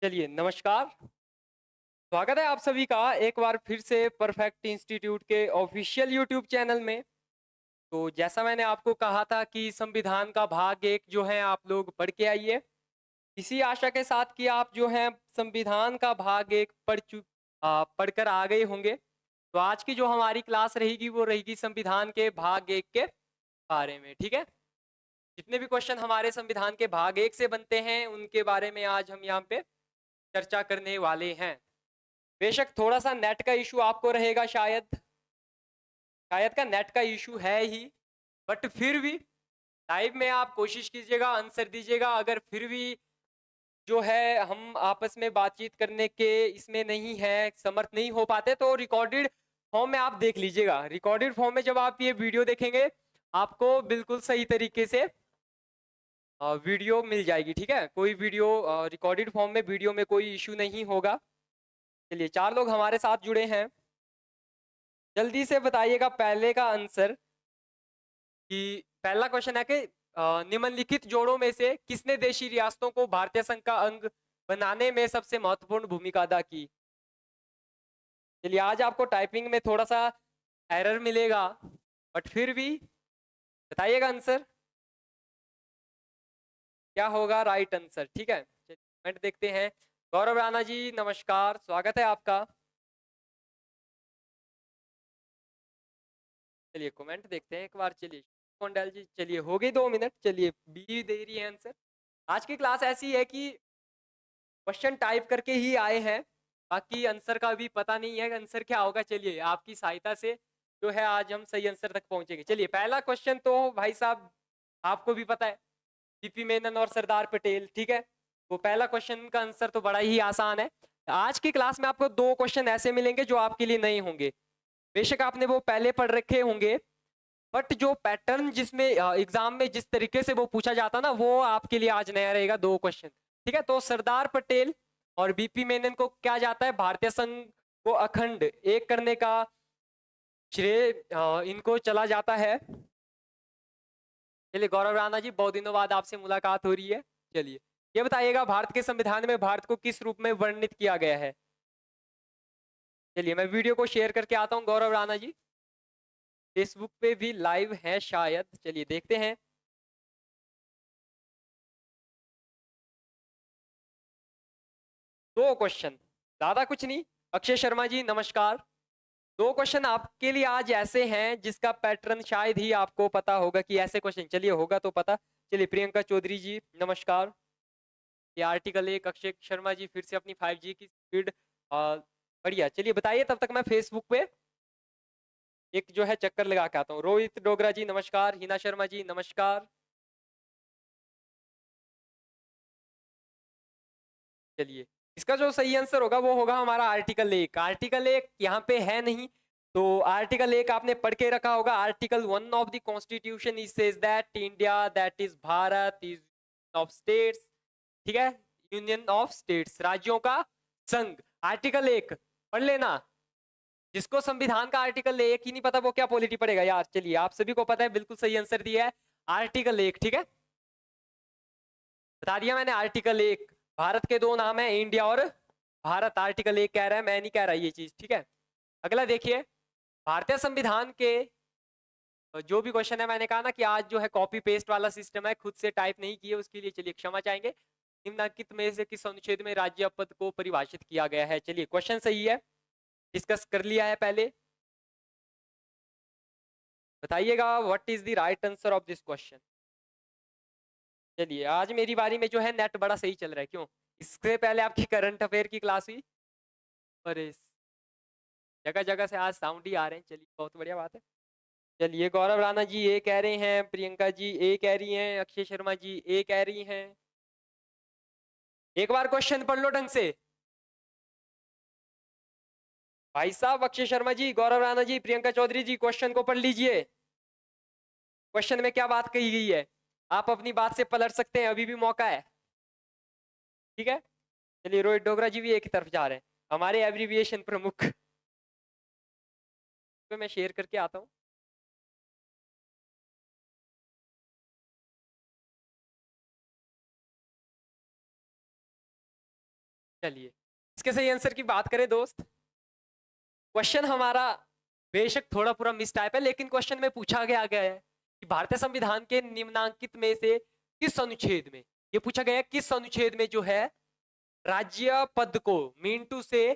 चलिए नमस्कार। स्वागत है आप सभी का एक बार फिर से परफेक्ट इंस्टीट्यूट के ऑफिशियल यूट्यूब चैनल में। तो जैसा मैंने आपको कहा था कि संविधान का भाग एक जो है आप लोग पढ़ के आइए। इसी आशा के साथ कि आप जो है संविधान का भाग एक पढ़कर आ गए होंगे। तो आज की जो हमारी क्लास रहेगी वो रहेगी संविधान के भाग एक के बारे में। ठीक है, जितने भी क्वेश्चन हमारे संविधान के भाग एक से बनते हैं उनके बारे में आज हम यहाँ पे चर्चा करने वाले हैं। बेशक थोड़ा सा नेट का इशू आपको रहेगा, शायद शायद का नेट का इशू है ही, बट फिर भी लाइव में आप कोशिश कीजिएगा, आंसर दीजिएगा। अगर फिर भी जो है हम आपस में बातचीत करने के इसमें नहीं है, समर्थ नहीं हो पाते, तो रिकॉर्डेड फॉर्म में आप देख लीजिएगा। रिकॉर्डेड फॉर्म में जब आप ये वीडियो देखेंगे आपको बिल्कुल सही तरीके से वीडियो मिल जाएगी। ठीक है, कोई वीडियो रिकॉर्डेड फॉर्म में वीडियो में कोई इशू नहीं होगा। चलिए, 4 लोग हमारे साथ जुड़े हैं। जल्दी से बताइएगा पहले का आंसर कि पहला क्वेश्चन है कि निम्नलिखित जोड़ों में से किसने देशी रियासतों को भारतीय संघ का अंग बनाने में सबसे महत्वपूर्ण भूमिका अदा की। चलिए, आज आपको टाइपिंग में थोड़ा सा एरर मिलेगा, बट फिर भी बताइएगा आंसर क्या होगा राइट आंसर। ठीक है, चलिए कमेंट देखते हैं। गौरव राणा जी नमस्कार, स्वागत है आपका। चलिए कमेंट देखते हैं एक बार। चलिए कोंडल जी, चलिए हो गई 2 मिनट। चलिए बी दे रही है आंसर। आज की क्लास ऐसी है कि क्वेश्चन टाइप करके ही आए हैं, बाकी आंसर का भी पता नहीं है आंसर क्या होगा। चलिए आपकी सहायता से जो है आज हम सही आंसर तक पहुंचेंगे। चलिए पहला क्वेश्चन तो भाई साहब आपको भी पता है, सीपी मेनन और सरदार पटेल। ठीक है, वो पहला क्वेश्चन का आंसर तो बड़ा ही आसान है। आज की क्लास में आपको 2 क्वेश्चन ऐसे मिलेंगे जो आपके लिए नए होंगे। बेशक आपने वो पहले पढ़ रखे होंगे, बट जो पैटर्न जिसमें एग्जाम में जिस तरीके से वो पूछा जाता ना, वो आपके लिए आज नया रहेगा। 2 क्वेश्चन। ठीक है, तो सरदार पटेल और बीपी मेनन को क्या जाता है, भारतीय संघ को अखंड एक करने का श्रेय इनको चला जाता है। चलिए गौरव राणा जी, बहुत दिनों बाद आपसे मुलाकात हो रही है। चलिए ये बताइएगा, भारत के संविधान में भारत को किस रूप में वर्णित किया गया है। चलिए मैं वीडियो को शेयर करके आता हूँ गौरव राणा जी। फेसबुक पे भी लाइव है शायद, चलिए देखते हैं। दो क्वेश्चन, ज्यादा कुछ नहीं। अक्षय शर्मा जी नमस्कार। 2 क्वेश्चन आपके लिए आज ऐसे हैं जिसका पैटर्न शायद ही आपको पता होगा कि ऐसे क्वेश्चन, चलिए होगा तो पता। चलिए प्रियंका चौधरी जी नमस्कार। ये आर्टिकल एक, अक्षय शर्मा जी फिर से अपनी 5G की स्पीड बढ़िया। चलिए बताइए, तब तक मैं फेसबुक पे एक जो है चक्कर लगा के आता हूँ। रोहित डोगरा जी नमस्कार, हिना शर्मा जी नमस्कार। चलिए, इसका जो सही आंसर होगा वो होगा हमारा आर्टिकल एक। आर्टिकल एक यहाँ पे है नहीं, तो आर्टिकल एक आपने पढ़ के रखा होगा। Article 1 of the constitution is says that India, that is Bharat, is of states. ठीक है, यूनियन ऑफ स्टेट्स, राज्यों का संघ। आर्टिकल एक पढ़ लेना। जिसको संविधान का आर्टिकल एक ही नहीं पता वो क्या पॉलिटी पढ़ेगा यार। चलिए आप सभी को पता है, बिल्कुल सही आंसर दिया है आर्टिकल एक। ठीक है, बता दिया मैंने आर्टिकल एक। भारत के 2 नाम है, इंडिया और भारत। आर्टिकल एक कह रहा है, मैं नहीं कह रहा ये चीज। ठीक है, अगला देखिए। भारतीय संविधान के जो भी क्वेश्चन है, मैंने कहा ना कि आज जो है कॉपी पेस्ट वाला सिस्टम है, खुद से टाइप नहीं किए, उसके लिए चलिए क्षमा चाहेंगे। निम्नलिखित में से किस अनुच्छेद में राज्य पद को परिभाषित किया गया है। चलिए क्वेश्चन सही है, डिस्कस कर लिया है पहले। बताइएगा what is the right answer of this question. चलिए आज मेरी बारी में जो है नेट बड़ा सही चल रहा है। क्यों? इससे पहले आपकी करंट अफेयर की क्लास हुई, अरे जगह जगह से आज साउंड ही आ रहे हैं। चलिए बहुत बढ़िया बात है। चलिए गौरव राणा जी ए कह रहे हैं, प्रियंका जी ए कह रही हैं, अक्षय शर्मा जी ए कह रही हैं। एक बार क्वेश्चन पढ़ लो ढंग से भाई साहब। अक्षय शर्मा जी, गौरव राणा जी, प्रियंका चौधरी जी, क्वेश्चन को पढ़ लीजिए। क्वेश्चन में क्या बात कही गई है, आप अपनी बात से पलट सकते हैं, अभी भी मौका है। ठीक है, चलिए रोहित डोगरा जी भी एक ही तरफ जा रहे हैं, हमारे एब्रीविएशन प्रमुख। तो मैं शेयर करके आता हूँ। चलिए इसके सही आंसर की बात करें दोस्त, क्वेश्चन हमारा बेशक थोड़ा पूरा मिस टाइप है, लेकिन क्वेश्चन में पूछा गया है कि भारतीय संविधान के निम्नांकित में से किस अनुच्छेद में, ये पूछा गया किस अनुच्छेद में जो है राज्य पद को, मीन टू से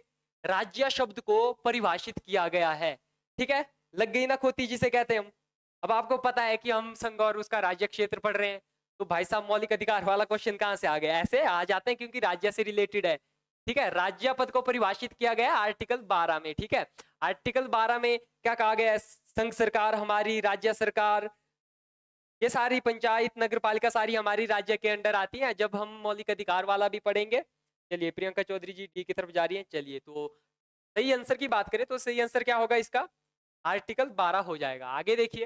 राज्य शब्द को परिभाषित किया गया है। ठीक है, लग गई ना खोती जिसे कहते हैं हम। अब आपको पता है कि हम संघ और उसका राज्य क्षेत्र पढ़ रहे हैं, तो भाई साहब मौलिक अधिकार वाला क्वेश्चन कहां से आ गया, ऐसे आ जाते हैं क्योंकि राज्य से रिलेटेड है। ठीक है, राज्य पद को परिभाषित किया गया आर्टिकल 12 में। ठीक है, आर्टिकल 12 में क्या कहा गया है, संघ सरकार हमारी, राज्य सरकार, ये सारी पंचायत नगर पालिका सारी हमारी राज्य के अंडर आती है। जब हम मौलिक अधिकार वाला भी पढ़ेंगे। चलिए प्रियंका चौधरी जी डी की तरफ जा रही हैं। चलिए तो सही आंसर की बात करें तो सही आंसर क्या होगा इसका, आर्टिकल 12 हो जाएगा। आगे देखिए,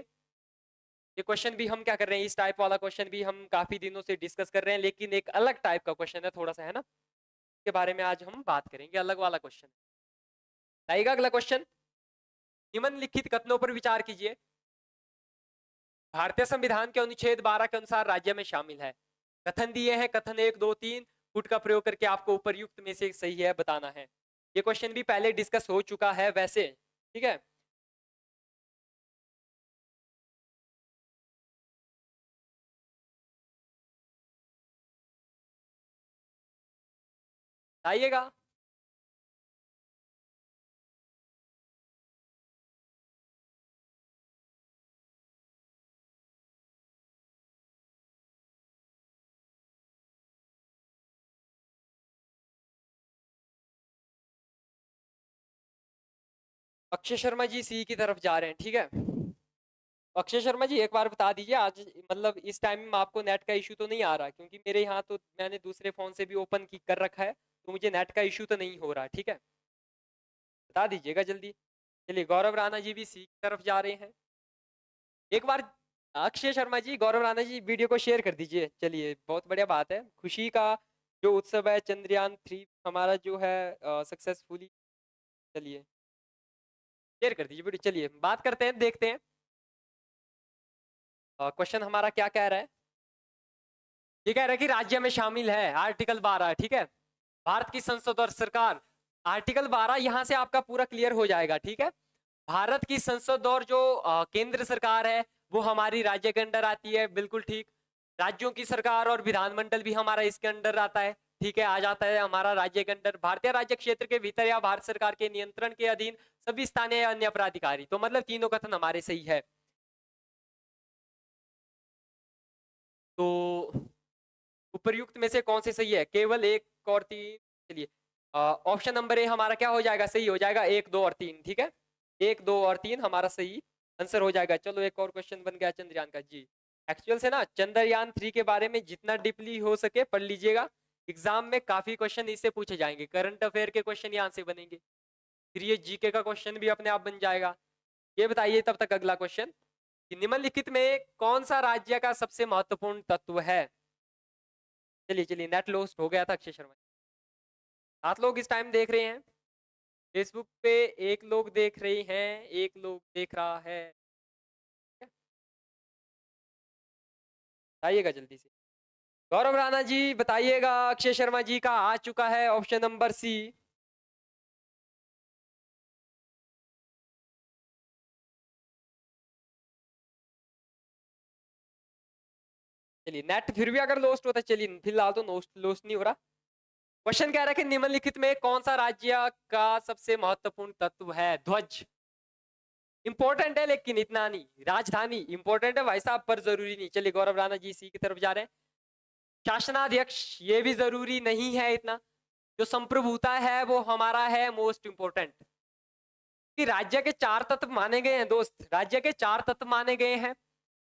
ये क्वेश्चन भी हम क्या कर रहे हैं, इस टाइप वाला क्वेश्चन भी हम काफी दिनों से डिस्कस कर रहे हैं, लेकिन एक अलग टाइप का क्वेश्चन है थोड़ा सा, है ना, के बारे में आज हम बात करेंगे, अलग वाला क्वेश्चन आएगा। अगला क्वेश्चन, निम्नलिखित कथनों पर विचार कीजिए। भारतीय संविधान के अनुच्छेद 12 के अनुसार राज्य में शामिल है। कथन दिए हैं, कथन 1 2 3 फुट का प्रयोग करके आपको उपर्युक्त में से सही है बताना है। ये क्वेश्चन भी पहले डिस्कस हो चुका है वैसे। ठीक है, आइएगा। अक्षय शर्मा जी सी की तरफ जा रहे हैं। ठीक है, अक्षय शर्मा जी एक बार बता दीजिए, आज मतलब इस टाइम में आपको नेट का इशू तो नहीं आ रहा, क्योंकि मेरे यहाँ तो मैंने दूसरे फोन से भी ओपन की कर रखा है, तो मुझे नेट का इशू तो नहीं हो रहा। ठीक है, बता दीजिएगा जल्दी। चलिए गौरव राणा जी भी सी की तरफ जा रहे हैं। एक बार अक्षय शर्मा जी, गौरव राणा जी वीडियो को शेयर कर दीजिए। चलिए बहुत बढ़िया बात है, खुशी का जो उत्सव है चंद्रयान 3 हमारा जो है सक्सेसफुली, चलिए शेयर कर दीजिए वीडियो। चलिए बात करते हैं, देखते हैं क्वेश्चन हमारा क्या कह रहा है। ये कह रहा है कि राज्य में शामिल है आर्टिकल 12। ठीक है, भारत की संसद और सरकार, आर्टिकल 12 यहां से आपका पूरा क्लियर हो जाएगा। ठीक है, भारत की संसद और जो केंद्र सरकार है वो हमारी राज्य के अंडर आती है, बिल्कुल ठीक। राज्यों की सरकार और विधानमंडल भी हमारा इसके अंडर आता है। ठीक है, आ जाता है हमारा राज्य के अंडर। भारतीय राज्य क्षेत्र के भीतर या भारत सरकार के नियंत्रण के अधीन सभी स्थानीय अन्य अपराधिकारी, तो मतलब तीनों कथन हमारे सही है। तो उपर्युक्त में से कौन से सही है, केवल 1 और 3। चलिए ऑप्शन नंबर ए हमारा क्या हो जाएगा, सही हो जाएगा, 1 2 और 3। ठीक है, 1 2 और 3 हमारा सही आंसर हो जाएगा। चलो एक और क्वेश्चन बन गया चंद्रयान का जी। एक्चुअल से ना चंद्रयान 3 के बारे में जितना डीपली हो सके पढ़ लीजिएगा। एग्जाम में काफी क्वेश्चन इससे पूछे जाएंगे, करंट अफेयर के क्वेश्चन यहाँ से बनेंगे, फिर ये जीके का क्वेश्चन भी अपने आप बन जाएगा। ये बताइए तब तक अगला क्वेश्चन, निम्नलिखित में कौन सा राज्य का सबसे महत्वपूर्ण तत्व है। चलिए चलिए, नेट लॉस्ट हो गया था अक्षय शर्मा। 7 लोग इस टाइम देख रहे हैं फेसबुक पे, 1 लोग देख रही हैं, 1 लोग देख रहा है। बताइएगा जल्दी से। गौरव राणा जी बताइएगा, अक्षय शर्मा जी का आ चुका है ऑप्शन नंबर सी। चलिए नेट फिर भी अगर लॉस्ट होता है, चलिए फिलहाल तो लॉस्ट नहीं हो रहा। क्वेश्चन कह रहा है कि निम्नलिखित में कौन सा राज्य का सबसे महत्वपूर्ण तत्व है, ध्वज। इंपॉर्टेंट है लेकिन इतना नहीं, राजधानी इंपॉर्टेंट है भाई साहब पर जरूरी नहीं। चलिए गौरव राणा जी सी की तरफ जा रहे हैं। शासनाध्यक्ष ये भी जरूरी नहीं है इतना। जो संप्रभुता है वो हमारा है मोस्ट इंपोर्टेंट। कि राज्य के 4 तत्व माने गए हैं दोस्त, राज्य के 4 तत्व माने गए हैं।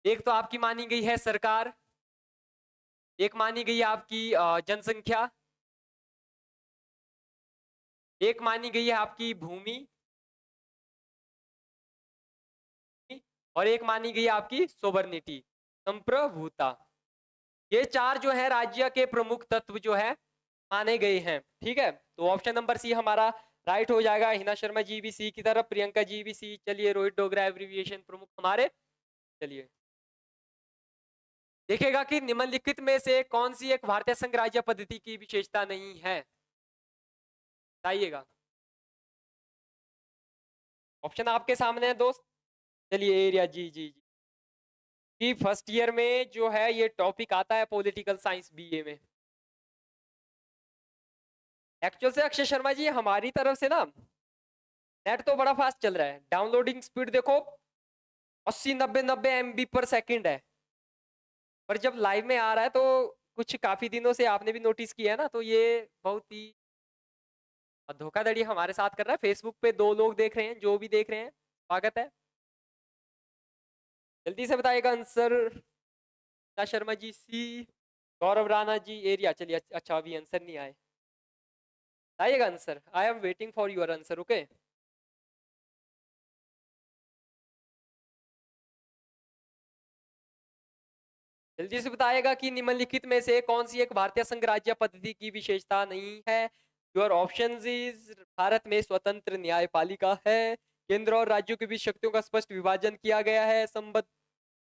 एक तो आपकी मानी गई है सरकार, एक मानी गई है आपकी जनसंख्या, एक मानी गई है आपकी भूमि, और एक मानी गई है आपकी सोवर्निटी, संप्रभुता। ये 4 जो है राज्य के प्रमुख तत्व जो है माने गए हैं। ठीक है, तो ऑप्शन नंबर सी हमारा राइट हो जाएगा। हिना शर्मा जी भी सी की तरफ, प्रियंका जी भी सी। चलिए रोहित डोगरा एब्रिविएशन प्रमुख हमारे। चलिए देखेगा कि निम्नलिखित में से कौन सी एक भारतीय संघ राज्य पद्धति की विशेषता नहीं है। बताइएगा। ऑप्शन आपके सामने है दोस्त। चलिए एरिया, जी जी जी, कि फर्स्ट ईयर में जो है ये टॉपिक आता है पॉलिटिकल साइंस बीए में। एक्चुअल से अक्षय शर्मा जी हमारी तरफ से ना नेट तो बड़ा फास्ट चल रहा है, डाउनलोडिंग स्पीड देखो 80 90 90 MB/सेकंड है, पर जब लाइव में आ रहा है तो कुछ काफी दिनों से आपने भी नोटिस किया है ना, तो ये बहुत ही धोखाधड़ी हमारे साथ कर रहा है। फेसबुक पे 2 लोग देख रहे हैं, जो भी देख रहे हैं स्वागत है। जल्दी से बताइएगा आंसर। शर्मा जी सी, गौरव राणा जी एरिया। चलिए अच्छा अभी आंसर नहीं आए, बताइएगा answer. I am waiting for your answer. Okay, जल्दी से बताइएगा कि निम्नलिखित में से कौन सी एक भारतीय संघ राज्य पद्धति की विशेषता नहीं है। योर ऑप्शंस इज, भारत में स्वतंत्र न्यायपालिका है, केंद्र और राज्यों के बीच शक्तियों का स्पष्ट विभाजन किया गया है, संबद्ध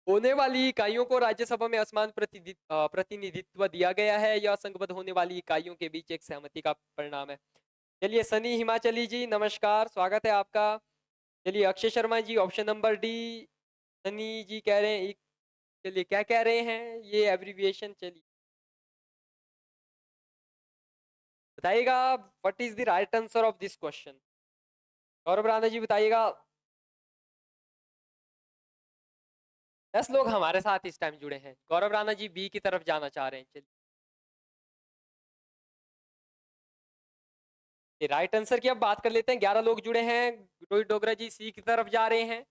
होने वाली इकाइयों को राज्यसभा में असमान प्रतिनिधित्व दिया गया है, या संघबद्ध होने वाली इकाइयों के बीच एक सहमति का परिणाम है। चलिए सनी हिमाचली जी नमस्कार, स्वागत है आपका। चलिए अक्षय शर्मा जी ऑप्शन नंबर डी। सनी जी कह रहे हैं, चलिए क्या कह रहे हैं ये एब्रिविएशन, चलिए बताइएगा what is the right answer of this question. Gaurav Rana ji बताइएगा। 10 लोग हमारे साथ इस टाइम जुड़े हैं। गौरव राणा जी बी की तरफ जाना चाह रहे हैं। चलिए राइट आंसर की अब बात कर लेते हैं। 11 लोग जुड़े हैं। रोहित डोगरा जी सी की तरफ जा रहे हैं।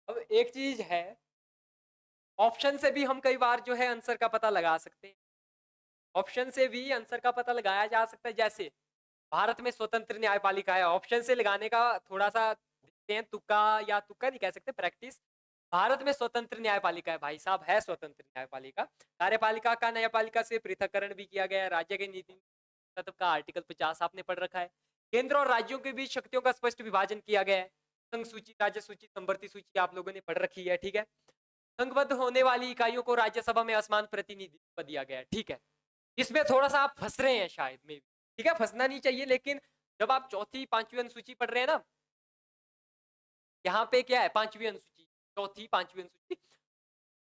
अब एक चीज है, ऑप्शन से भी हम कई बार जो है आंसर का पता लगा सकते हैं। ऑप्शन से भी आंसर का पता लगाया जा सकता है। जैसे भारत में स्वतंत्र न्यायपालिका है, ऑप्शन से लगाने का थोड़ा सा देखते हैं, तुक्का या तुक्का नहीं कह सकते, प्रैक्टिस। भारत में स्वतंत्र न्यायपालिका है भाई साहब, है स्वतंत्र न्यायपालिका। कार्यपालिका का न्यायपालिका से पृथककरण भी किया गया है। राज्य के नीति तत्व का आर्टिकल 50 आपने पढ़ रखा है। केंद्र और राज्यों के बीच शक्तियों का स्पष्ट विभाजन किया गया है। संघ सूची, राज्य सूची, संवर्ती सूची आप लोगों ने पढ़ रखी है, ठीक है। संघबद्ध होने वाली इकाइयों को राज्यसभा में असमान प्रतिनिधित्व दिया गया है, ठीक है। इसमें थोड़ा सा आप फंस रहे हैं शायद में, ठीक है, फंसना नहीं चाहिए, लेकिन जब आप चौथी पांचवी अनुसूची पढ़ रहे हैं ना, यहाँ पे क्या है, पांचवी अनुसूची, चौथी पांचवी अनुसूची,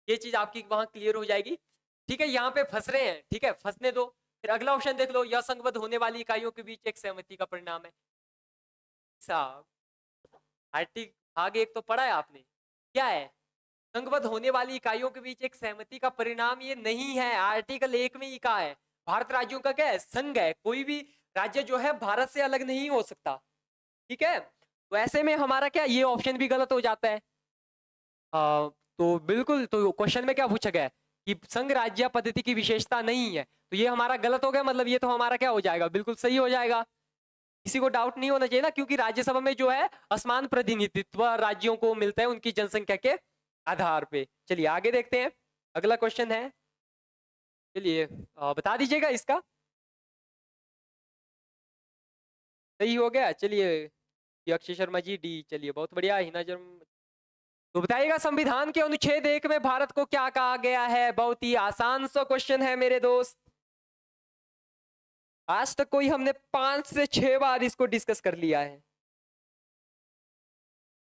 ये चीज आपकी वहां क्लियर हो जाएगी, ठीक है। यहाँ पे फंस रहे हैं, ठीक है, फंसने दो। फिर अगला ऑप्शन देख लो, यह संघबद्ध होने वाली इकाइयों के बीच एक सहमति का परिणाम है। साहब आर्टिक भाग 1 तो पढ़ा है आपने, क्या है, संघबद्ध होने वाली इकाइयों के बीच एक सहमति का परिणाम ये नहीं है। आर्टिकल 1 में ही कहा है, भारत राज्यों का क्या है, संघ है, कोई भी राज्य जो है भारत से अलग नहीं हो सकता, ठीक है। तो ऐसे में हमारा क्या, ये ऑप्शन भी गलत हो जाता है। तो बिल्कुल, तो क्वेश्चन में क्या पूछा गया है कि संघ राज्य पद्धति की विशेषता नहीं है, तो ये हमारा गलत हो गया, मतलब ये तो हमारा क्या हो जाएगा, बिल्कुल सही हो जाएगा। किसी को डाउट नहीं होना चाहिए ना, क्योंकि राज्यसभा में जो है असमान प्रतिनिधित्व राज्यों को मिलता है उनकी जनसंख्या के आधार पे। चलिए आगे देखते हैं, अगला क्वेश्चन है। चलिए बता दीजिएगा इसका, सही हो गया। चलिए अक्षय शर्मा जी डी, चलिए बहुत बढ़िया। हिना जर्म, तो बताइएगा संविधान के अनुच्छेद 1 में भारत को क्या कहा गया है। बहुत ही आसान सा क्वेश्चन है मेरे दोस्त, आज तक कोई हमने 5 से 6 बार इसको डिस्कस कर लिया है,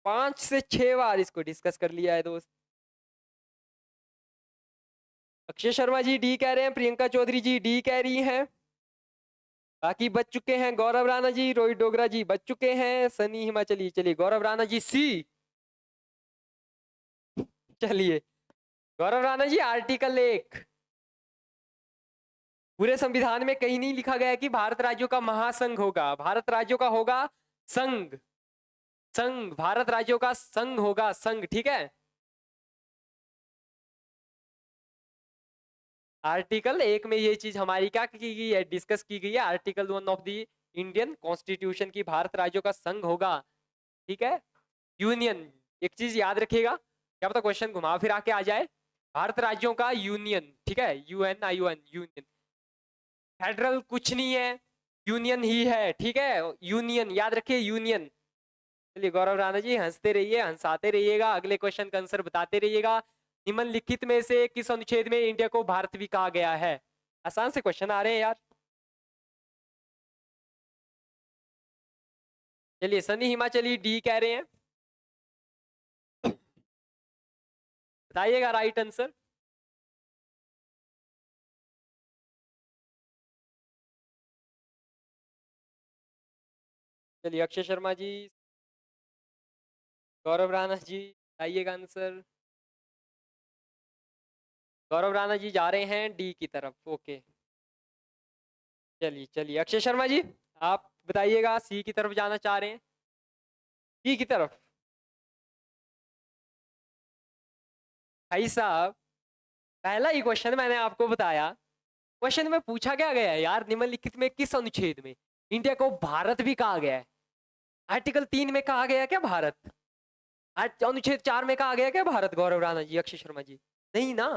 5 से 6 बार इसको डिस्कस कर लिया है दोस्त। अक्षय शर्मा जी डी कह रहे हैं, प्रियंका चौधरी जी डी कह रही हैं, बाकी बच चुके हैं गौरव राणा जी, रोहित डोगरा जी बच चुके हैं, सनी हिमाचली। चलिए गौरव राणा जी सी। चलिए गौरव राणा जी आर्टिकल 1, पूरे संविधान में कहीं नहीं लिखा गया कि भारत राज्यों का महासंघ होगा, भारत राज्यों का होगा संघ, संघ, भारत राज्यों का संघ होगा, संघ, ठीक है। आर्टिकल 1 में ये चीज हमारी क्या की गई है, डिस्कस की गई है। Article 1 of the Indian constitution की भारत राज्यों का संघ होगा, ठीक है, यूनियन। एक चीज याद रखिएगा, क्या पता क्वेश्चन घुमा फिरा के आ जाए, भारत राज्यों का यूनियन, ठीक है, UNION, यूनियन। फेडरल कुछ नहीं है, यूनियन ही है, ठीक है, यूनियन याद रखिए, यूनियन। चलिए गौरव राणा जी हंसते रहिए, हंसाते रहिएगा, अगले क्वेश्चन का आंसर बताते रहिएगा। निम्नलिखित में से किस अनुच्छेद में इंडिया को भारत भी कहा गया है। आसान से क्वेश्चन आ रहे हैं यार। चलिए सनी हिमाचली डी कह रहे हैं, बताइएगा राइट आंसर। चलिए अक्षय शर्मा जी, गौरव राणा जी, बताइएगा आंसर। गौरव राणा जी जा रहे हैं डी की तरफ, ओके। चलिए चलिए अक्षय शर्मा जी, आप बताइएगा सी की तरफ जाना चाह रहे हैं, सी की तरफ। भाई साहब, पहला ही क्वेश्चन मैंने आपको बताया, क्वेश्चन में पूछा क्या गया है यार, निम्नलिखित में किस अनुच्छेद में इंडिया को भारत भी कहा गया है? आर्टिकल 3 में कहा गया क्या भारत? अनुच्छेद 4 में कहा गया क्या भारत, गौरव राणा जी, अक्षय शर्मा जी? नहीं ना,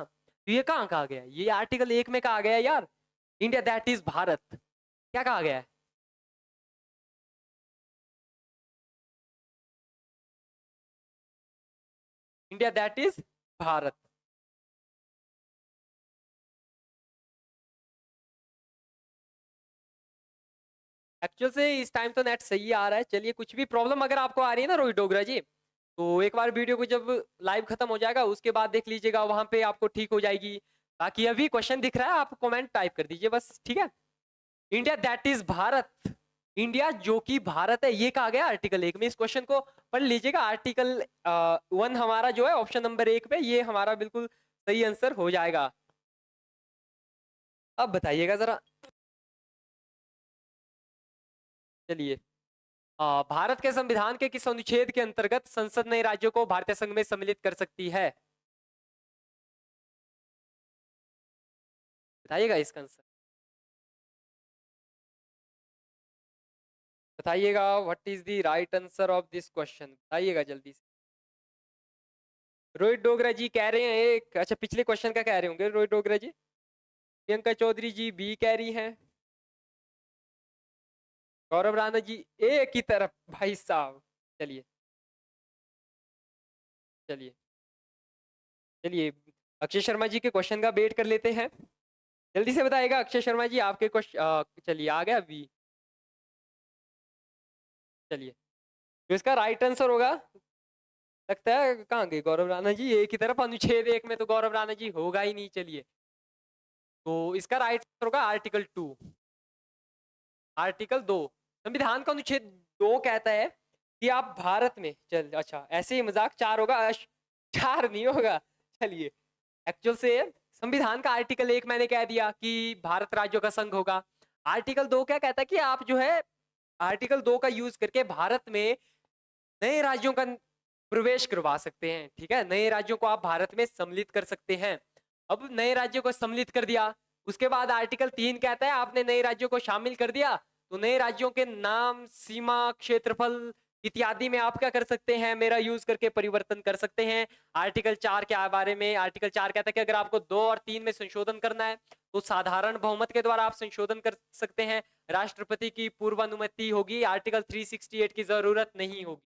तो ये कहाँ कहा गया? ये आर्टिकल 1 में कहा गया है यार, इंडिया दैट इज भारत। क्या कहा गया है? India that is Bharat. Actual से इस टाइम तो नेट सही आ रहा है। चलिए, कुछ भी प्रॉब्लम अगर आपको आ रही है ना रोहित डोगरा जी, तो एक बार वीडियो को जब लाइव खत्म हो जाएगा उसके बाद देख लीजिएगा, वहां पे आपको ठीक हो जाएगी। बाकी अभी क्वेश्चन दिख रहा है, आप कमेंट टाइप कर दीजिए बस, ठीक है। India that is Bharat, India जो कि भारत है, ये कहा गया आर्टिकल 1 में। इस क्वेश्चन को पढ़ लीजिएगा। आर्टिकल 1 हमारा जो है ऑप्शन नंबर 1 पे, ये हमारा बिल्कुल सही आंसर हो जाएगा। अब बताइएगा जरा। चलिए, भारत के संविधान के किस अनुच्छेद के अंतर्गत संसद नए राज्यों को भारतीय संघ में सम्मिलित कर सकती है? बताइएगा इसका आंसर, बताइएगा। What is the right answer of this question, बताइएगा जल्दी से। रोहित डोगरा जी कह रहे हैं एक, अच्छा पिछले क्वेश्चन का कह रहे होंगे रोहित डोगरा जी। प्रियंका चौधरी जी बी कह रही हैं, गौरव राणा जी ए की तरफ, भाई साहब। चलिए चलिए चलिए, अक्षय शर्मा जी के क्वेश्चन का वेट कर लेते हैं। जल्दी से बताइएगा अक्षय शर्मा जी, आपके क्वेश्चन। चलिए आ गया बी। चलिए, तो इसका राइट आंसर होगा, लगता है कहाँ गए गौरव राणा जी, एक ही तरफ अनुच्छेद 1 में तो गौरव राणा जी होगा ही नहीं। चलिए, तो इसका राइट आंसर होगा आर्टिकल 2। आर्टिकल 2, संविधान का अनुच्छेद 2 कहता है कि आप भारत में, चल अच्छा ऐसे ही मजाक, 4 होगा, 4 नहीं होगा। चलिए, एक्चुअल से संविधान का आर्टिकल 1 मैंने कह दिया कि भारत राज्यों का संघ होगा। आर्टिकल 2 क्या कहता है कि आप जो है आर्टिकल 2 का यूज करके भारत में नए राज्यों का प्रवेश करवा सकते हैं, ठीक है। नए राज्यों को आप भारत में सम्मिलित कर सकते हैं। अब नए राज्यों को सम्मिलित कर दिया, उसके बाद आर्टिकल 3 कहता है आपने नए राज्यों को शामिल कर दिया, तो नए राज्यों के नाम, सीमा, क्षेत्रफल इत्यादि में आप क्या कर सकते हैं, मेरा यूज करके परिवर्तन कर सकते हैं। आर्टिकल 4 के बारे में, आर्टिकल 4 कहता है कि अगर आपको 2 और 3 में संशोधन करना है तो साधारण बहुमत के द्वारा आप संशोधन कर सकते हैं, राष्ट्रपति की पूर्व अनुमति होगी, आर्टिकल 368 की जरूरत नहीं होगी।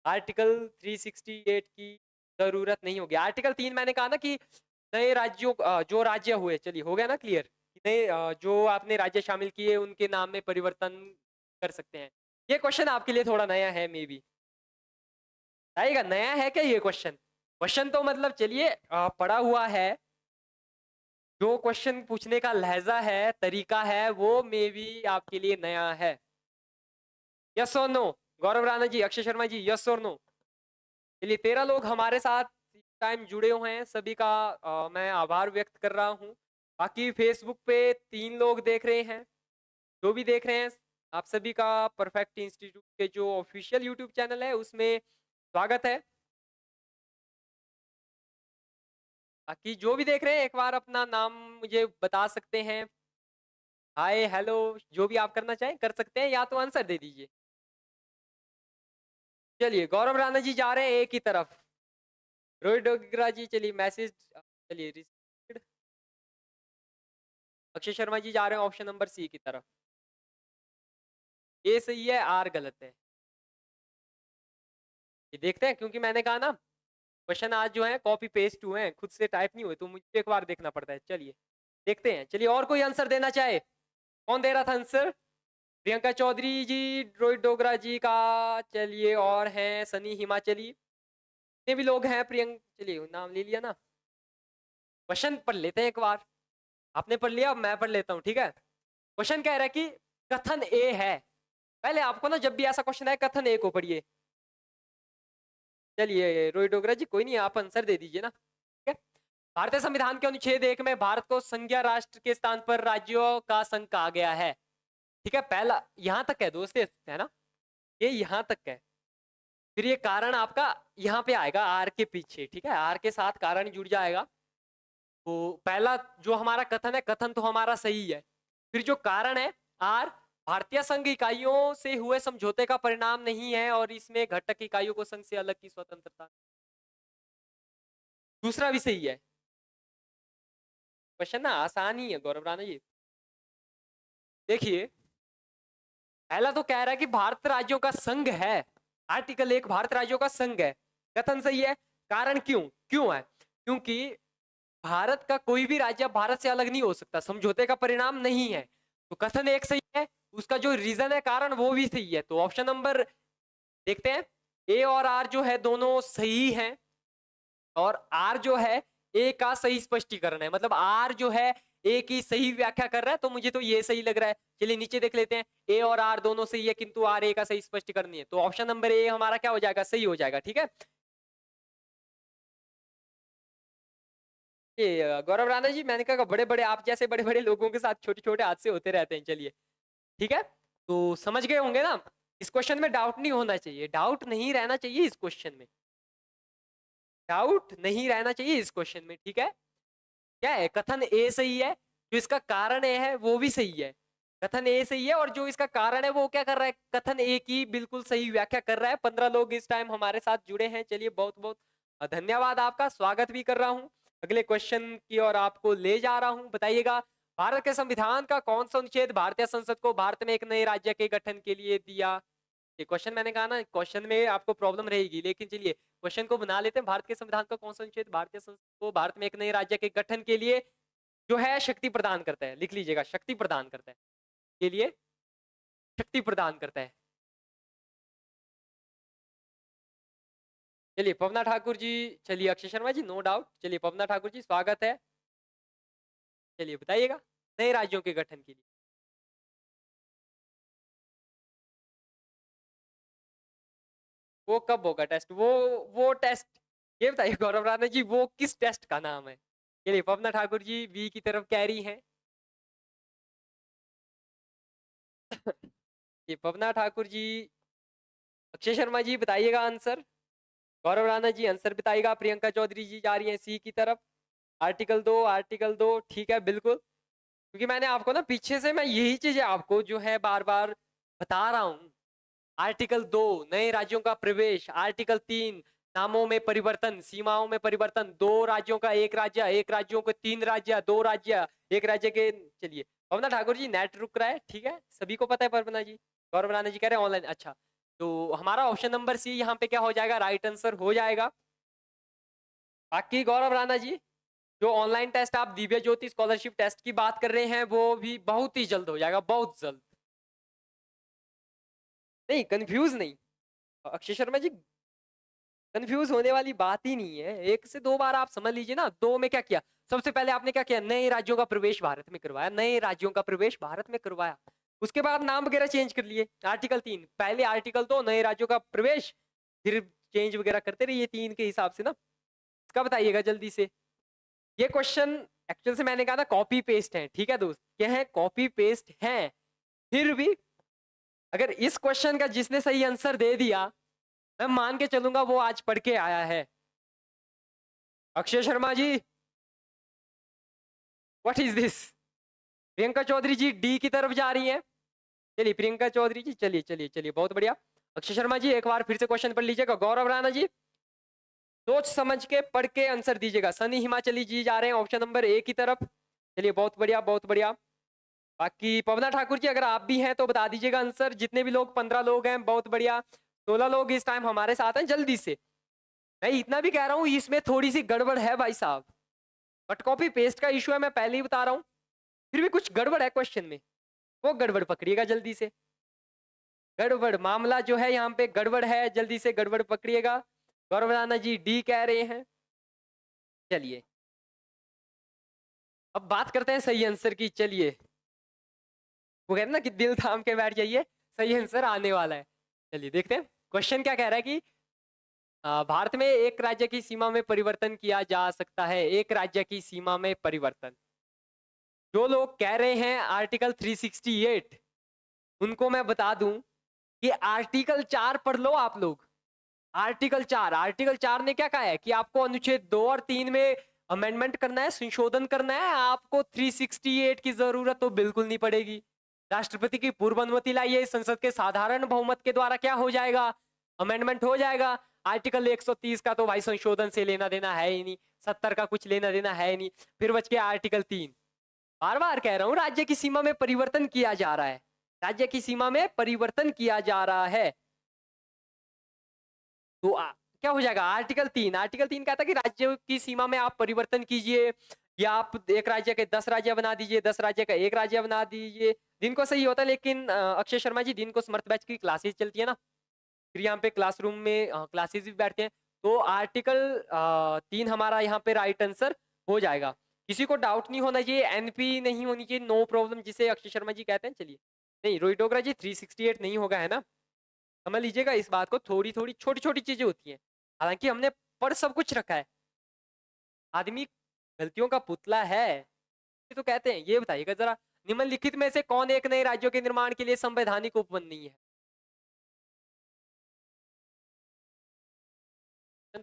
आर्टिकल 368 की जरूरत नहीं होगी। आर्टिकल 3 मैंने कहा ना कि नए राज्यों, जो राज्य हुए, चलिए हो गया ना क्लियर, नए जो आपने राज्य शामिल किए उनके नाम में परिवर्तन कर सकते हैं। ये क्वेश्चन आपके लिए थोड़ा नया है, मे बी आएगा। नया है क्या ये क्वेश्चन? क्वेश्चन तो मतलब चलिए पढ़ा हुआ है, जो क्वेश्चन पूछने का लहजा है, तरीका है, वो मे बी आपके लिए नया है। यस और नो, गौरव राणा जी, अक्षय शर्मा जी, यस और नो? चलिए, 13 लोग हमारे साथ टाइम जुड़े हुए हैं, सभी का मैं आभार व्यक्त कर रहा हूँ। बाकी फेसबुक पे 3 लोग देख रहे हैं, जो भी देख रहे हैं, आप सभी का परफेक्ट इंस्टीट्यूट के जो ऑफिशियल यूट्यूब चैनल है उसमें स्वागत है। बाकी जो भी देख रहे हैं, एक बार अपना नाम मुझे बता सकते हैं, हाय हेलो जो भी आप करना चाहें कर सकते हैं, या तो आंसर दे दीजिए। चलिए, गौरव राणा जी जा रहे हैं एक ही तरफ, रोहित डोगरा जी चलिए मैसेज, चलिए received। अक्षय शर्मा जी जा रहे हैं ऑप्शन नंबर सी की तरफ, ए सही है, आर गलत है। ये देखते हैं, क्योंकि मैंने कहा ना क्वेश्चन आज जो है कॉपी पेस्ट हुए हैं, खुद से टाइप नहीं हुए, तो मुझे एक बार देखना पड़ता है। चलिए, देखते हैं। चलिए और कोई आंसर देना चाहे, कौन दे रहा था आंसर? प्रियंका चौधरी जी, रोहित डोगरा जी का, चलिए और हैं सनी हिमाचली, जितने भी लोग हैं प्रियंक, चलिए नाम ले लिया ना। क्वेश्चन पढ़ लेते हैं एक बार, आपने पढ़ लिया, अब मैं पढ़ लेता हूँ, ठीक है। क्वेश्चन कह रहा है कि कथन ए है, पहले आपको ना जब भी ऐसा क्वेश्चन आए कथन ए को पढ़िए। चलिए रोहित डोगरा जी कोई नहीं, आप आंसर दे दीजिए ना, ठीक है। भारतीय संविधान के अनुच्छेद 1 में भारत को संघीय राष्ट्र के स्थान पर राज्यों का संघ कहा गया है, ठीक है। पहला यहां तक है दोस्त, है ना, ये यहां तक है। फिर ये कारण आपका यहाँ पे आएगा आर के पीछे, ठीक है, आर के साथ कारण जुड़ जाएगा। तो पहला जो हमारा कथन है, कथन तो हमारा सही है। फिर जो कारण है आर, भारतीय संघ इकाइयों से हुए समझौते का परिणाम नहीं है और इसमें घटक इकाइयों को संघ से अलग की स्वतंत्रता, दूसरा भी सही है। क्वेश्चन ना आसान ही है गौरव राणा जी। देखिए पहला तो कह रहा है कि भारत राज्यों का संघ है, आर्टिकल 1 भारत राज्यों का संघ है, कथन सही है। कारण क्यों क्यों है? क्योंकि भारत का कोई भी राज्य भारत से अलग नहीं हो सकता, समझौते का परिणाम नहीं है, तो कथन 1 सही है। उसका जो रीजन है कारण वो भी सही है। तो ऑप्शन नंबर देखते हैं, ए और आर जो है दोनों सही हैं, और आर जो है ए का सही स्पष्टीकरण है, मतलब आर जो है ए की सही व्याख्या कर रहा है, तो मुझे तो ये सही लग रहा है। चलिए नीचे देख लेते हैं, ए और आर दोनों सही है किंतु आर ए का सही स्पष्टीकरण नहीं है, तो ऑप्शन नंबर ए हमारा क्या हो जाएगा, सही हो जाएगा, ठीक है। ये गौरव राणा जी मैंने कहा बड़े बड़े आप जैसे बड़े बड़े लोगों के साथ छोटे छोटे हादसे होते रहते हैं। चलिए ठीक है, तो समझ गए होंगे ना, इस क्वेश्चन में डाउट नहीं होना चाहिए, डाउट नहीं रहना चाहिए इस क्वेश्चन में, डाउट नहीं रहना चाहिए इस क्वेश्चन में, ठीक है। क्या है, कथन ए सही है, जो इसका कारण ए है वो भी सही है, कथन ए सही है और जो इसका कारण है वो क्या कर रहा है, कथन ए की बिल्कुल सही व्याख्या कर रहा है। 15 लोग इस टाइम हमारे साथ जुड़े हैं, चलिए बहुत बहुत धन्यवाद, आपका स्वागत भी कर रहा हूं। अगले क्वेश्चन की ओर आपको ले जा रहा हूं, बताइएगा भारत के संविधान का कौन सा अनुच्छेद भारतीय संसद को भारत में एक नए राज्य के गठन के लिए दिया? ये क्वेश्चन मैंने कहा ना, क्वेश्चन में आपको प्रॉब्लम रहेगी, लेकिन चलिए क्वेश्चन को बना लेते हैं। भारत के संविधान का कौन सा अनुच्छेद भारतीय संसद को भारत में एक नए राज्य के गठन के लिए जो है शक्ति प्रदान करता है? लिख लीजिएगा, शक्ति प्रदान करता है, के लिए शक्ति प्रदान करता है। चलिए पवना ठाकुर जी, चलिए अक्षय शर्मा जी नो डाउट, चलिए पवना ठाकुर जी स्वागत है। चलिए बताइएगा, नए राज्यों के गठन के लिए वो कब होगा टेस्ट? वो टेस्ट ये बताइए गौरव राणा जी, वो किस टेस्ट का नाम है? चलिए पवना ठाकुर जी बी की तरफ कैरी है। ये पवना ठाकुर जी, अक्षय शर्मा जी बताइएगा आंसर, गौरव राणा जी आंसर बताइएगा, प्रियंका चौधरी जी जा रही हैं सी की तरफ, आर्टिकल 2 आर्टिकल 2 ठीक है बिल्कुल, क्योंकि मैंने आपको ना पीछे से मैं यही चीजें आपको जो है बार बार बता रहा हूँ। आर्टिकल 2 नए राज्यों का प्रवेश, आर्टिकल 3 नामों में परिवर्तन, सीमाओं में परिवर्तन, 2 राज्यों का एक राज्य, एक राज्यों के 3 राज्य, 2 राज्य एक राज्य के। चलिए पवना ठाकुर जी नेट रुक रहा है, ठीक है, सभी को पता है पवना जी, गौरव राणा जी कह रहे हैं ऑनलाइन, अच्छा तो हमारा ऑप्शन नंबर सी यहाँ पे क्या हो जाएगा, राइट आंसर हो जाएगा। बाकी गौरव राणा जी जो ऑनलाइन टेस्ट आप दिव्य ज्योति स्कॉलरशिप टेस्ट की बात कर रहे हैं वो भी बहुत ही जल्द हो जाएगा, बहुत जल्द, नहीं कंफ्यूज नहीं अक्षय शर्मा जी, कंफ्यूज होने वाली बात ही नहीं है, एक से दो बार आप समझ लीजिए ना। दो में क्या किया, सबसे पहले आपने क्या किया, नए राज्यों का प्रवेश भारत में करवाया, नए राज्यों का प्रवेश भारत में करवाया, उसके बाद नाम वगैरह चेंज कर लिए। आर्टिकल 3 पहले, आर्टिकल 2 नए राज्यों का प्रवेश, फिर चेंज वगैरह करते रहिए 3 के हिसाब से ना। इसका बताइएगा जल्दी से, ये क्वेश्चन एक्चुअल से मैंने कहा था कॉपी पेस्ट है, ठीक है दोस्त, क्या है कॉपी पेस्ट है। फिर भी अगर इस क्वेश्चन का जिसने सही आंसर दे दिया मैं मान के चलूंगा वो आज पढ़ के आया है। Akshay Sharma ji what is this, Priyanka Chaudhary ji D की तरफ जा रही हैं, चलिए प्रियंका चौधरी जी, चलिए चलिए चलिए बहुत बढ़िया। अक्षय शर्मा जी एक बार फिर से क्वेश्चन पढ़ लीजिएगा, गौरव राणा जी सोच समझ के पढ़ के आंसर दीजिएगा। सनी हिमाचली जी जा रहे हैं ऑप्शन नंबर ए की तरफ, चलिए बहुत बढ़िया बहुत बढ़िया। बाकी पवना ठाकुर जी अगर आप भी हैं तो बता दीजिएगा आंसर, जितने भी लोग 15 लोग हैं बहुत बढ़िया, 16 लोग इस टाइम हमारे साथ हैं, जल्दी से। मैं इतना भी कह रहा हूँ इसमें थोड़ी सी गड़बड़ है भाई साहब, बट कॉपी पेस्ट का इशू है, मैं पहले ही बता रहा हूँ। फिर भी कुछ गड़बड़ है क्वेश्चन में, वो गड़बड़ पकड़िएगा जल्दी से। गड़बड़ मामला जो है यहाँ पे गड़बड़ है, जल्दी से गड़बड़ पकड़िएगा। गौरव राणा जी डी कह रहे हैं। चलिए अब बात करते हैं सही आंसर की। चलिए वो कहते हैं ना कि दिल थाम के बैठ जाइए, सही आंसर आने वाला है। चलिए देखते हैं क्वेश्चन क्या कह रहा है कि भारत में एक राज्य की सीमा में परिवर्तन किया जा सकता है। एक राज्य की सीमा में परिवर्तन, जो लोग कह रहे हैं आर्टिकल 368, उनको मैं बता दूं कि आर्टिकल 4 पढ़ लो आप लोग। आर्टिकल 4 ने क्या कहा है कि आपको अनुच्छेद 2 और 3 में अमेंडमेंट करना है, संशोधन करना है। आपको 368 की जरूरत तो बिल्कुल नहीं पड़ेगी। राष्ट्रपति की पूर्व अनुमति लाइए, संसद के साधारण बहुमत के द्वारा क्या हो जाएगा, अमेंडमेंट हो जाएगा। आर्टिकल 130 का तो भाई संशोधन से लेना देना है ही नहीं, 70 का कुछ लेना देना है ही नहीं। फिर बच गया आर्टिकल 3। बार बार कह रहा हूं, राज्य की सीमा में परिवर्तन किया जा रहा है, राज्य की सीमा में परिवर्तन किया जा रहा है। तो क्या हो जाएगा, आर्टिकल 3 कहता है कि राज्य की सीमा में आप परिवर्तन कीजिए, या आप एक राज्य के 10 राज्य बना दीजिए, 10 राज्य का एक राज्य बना दीजिए। दिन को सही होता है, लेकिन अक्षय शर्मा जी दिन को स्मर्थ बैच की क्लासेस चलती है ना, फिर यहाँ पे क्लासरूम में क्लासेस भी बैठते हैं। तो आर्टिकल 3 हमारा यहाँ पे राइट आंसर हो जाएगा। किसी को डाउट नहीं होना चाहिए, एनपी नहीं होनी चाहिए, नो प्रॉब्लम जिसे अक्षय शर्मा जी कहते हैं। चलिए नहीं रोहित डोगरा जी 368 नहीं होगा, है ना, समझ लीजिएगा इस बात को। थोड़ी थोड़ी छोटी छोटी चीजें होती हैं, हालांकि हमने पढ़ सब कुछ रखा है। आदमी गलतियों का पुतला है ये तो कहते हैं। ये बताइएगा जरा, निम्नलिखित में से कौन एक नए राज्यों के निर्माण के लिए संवैधानिक उपबंध नहीं है।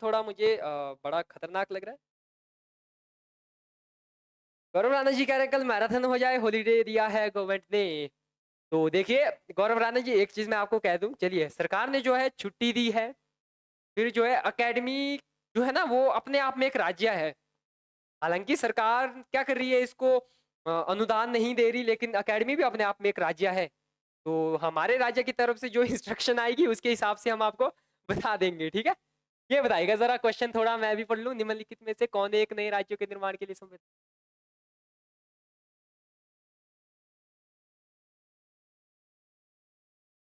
थोड़ा मुझे बड़ा खतरनाक लग रहा है। गौरव राणा जी कह रहे हैं कल मैराथन हो जाए, हॉलीडे दिया है गवर्नमेंट ने। तो देखिए गौरव राणा जी एक चीज मैं आपको कह दूं, चलिए सरकार ने जो है छुट्टी दी है, फिर जो है एकेडमी जो है ना वो अपने आप में एक राज्य है। हालांकि सरकार क्या कर रही है, इसको अनुदान नहीं दे रही, लेकिन एकेडमी भी अपने आप में एक राज्य है। तो हमारे राज्य की तरफ से जो इंस्ट्रक्शन आएगी उसके हिसाब से हम आपको बता देंगे, ठीक है। ये बताइएगा जरा क्वेश्चन, थोड़ा मैं भी पढ़ लूं। निम्नलिखित में से कौन एक नए राज्यों के निर्माण के लिए संविधान।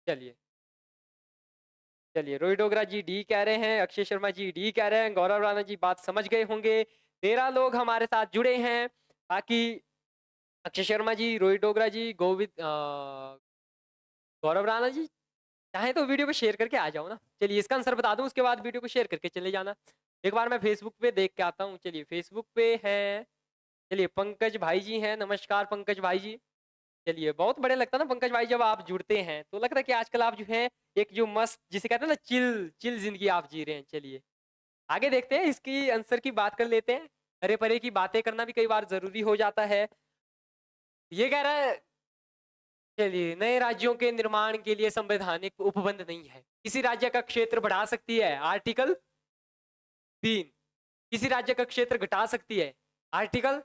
चलिए चलिए रोहित डोगरा जी डी कह रहे हैं, अक्षय शर्मा जी डी कह रहे हैं, गौरव राणा जी बात समझ गए होंगे। 13 लोग हमारे साथ जुड़े हैं। बाकी अक्षय शर्मा जी, रोहित डोगरा जी, गौरव राणा जी चाहे तो वीडियो को शेयर करके आ जाओ ना। चलिए इसका आंसर बता दूं, उसके बाद वीडियो को शेयर करके चले जाना। एक बार मैं फेसबुक पे देख के आता हूँ। चलिए फेसबुक पे हैं, चलिए पंकज भाई जी हैं, नमस्कार पंकज भाई जी। चलिए बहुत बढ़िया लगता है ना पंकज भाई, जब आप जुड़ते हैं तो लगता है कि आजकल आप जो है एक जो मस्त जिसे कहते हैं ना चिल चिल जिंदगी आप जी रहे हैं। चलिए आगे देखते हैं, इसकी आंसर की बात कर लेते हैं। हरे परे की बातें करना भी कई बार जरूरी हो जाता है। ये कह रहा है, चलिए नए राज्यों के निर्माण के लिए संवैधानिक उपबंध नहीं है। किसी राज्य का क्षेत्र बढ़ा सकती है, आर्टिकल 3। किसी राज्य का क्षेत्र घटा सकती है, आर्टिकल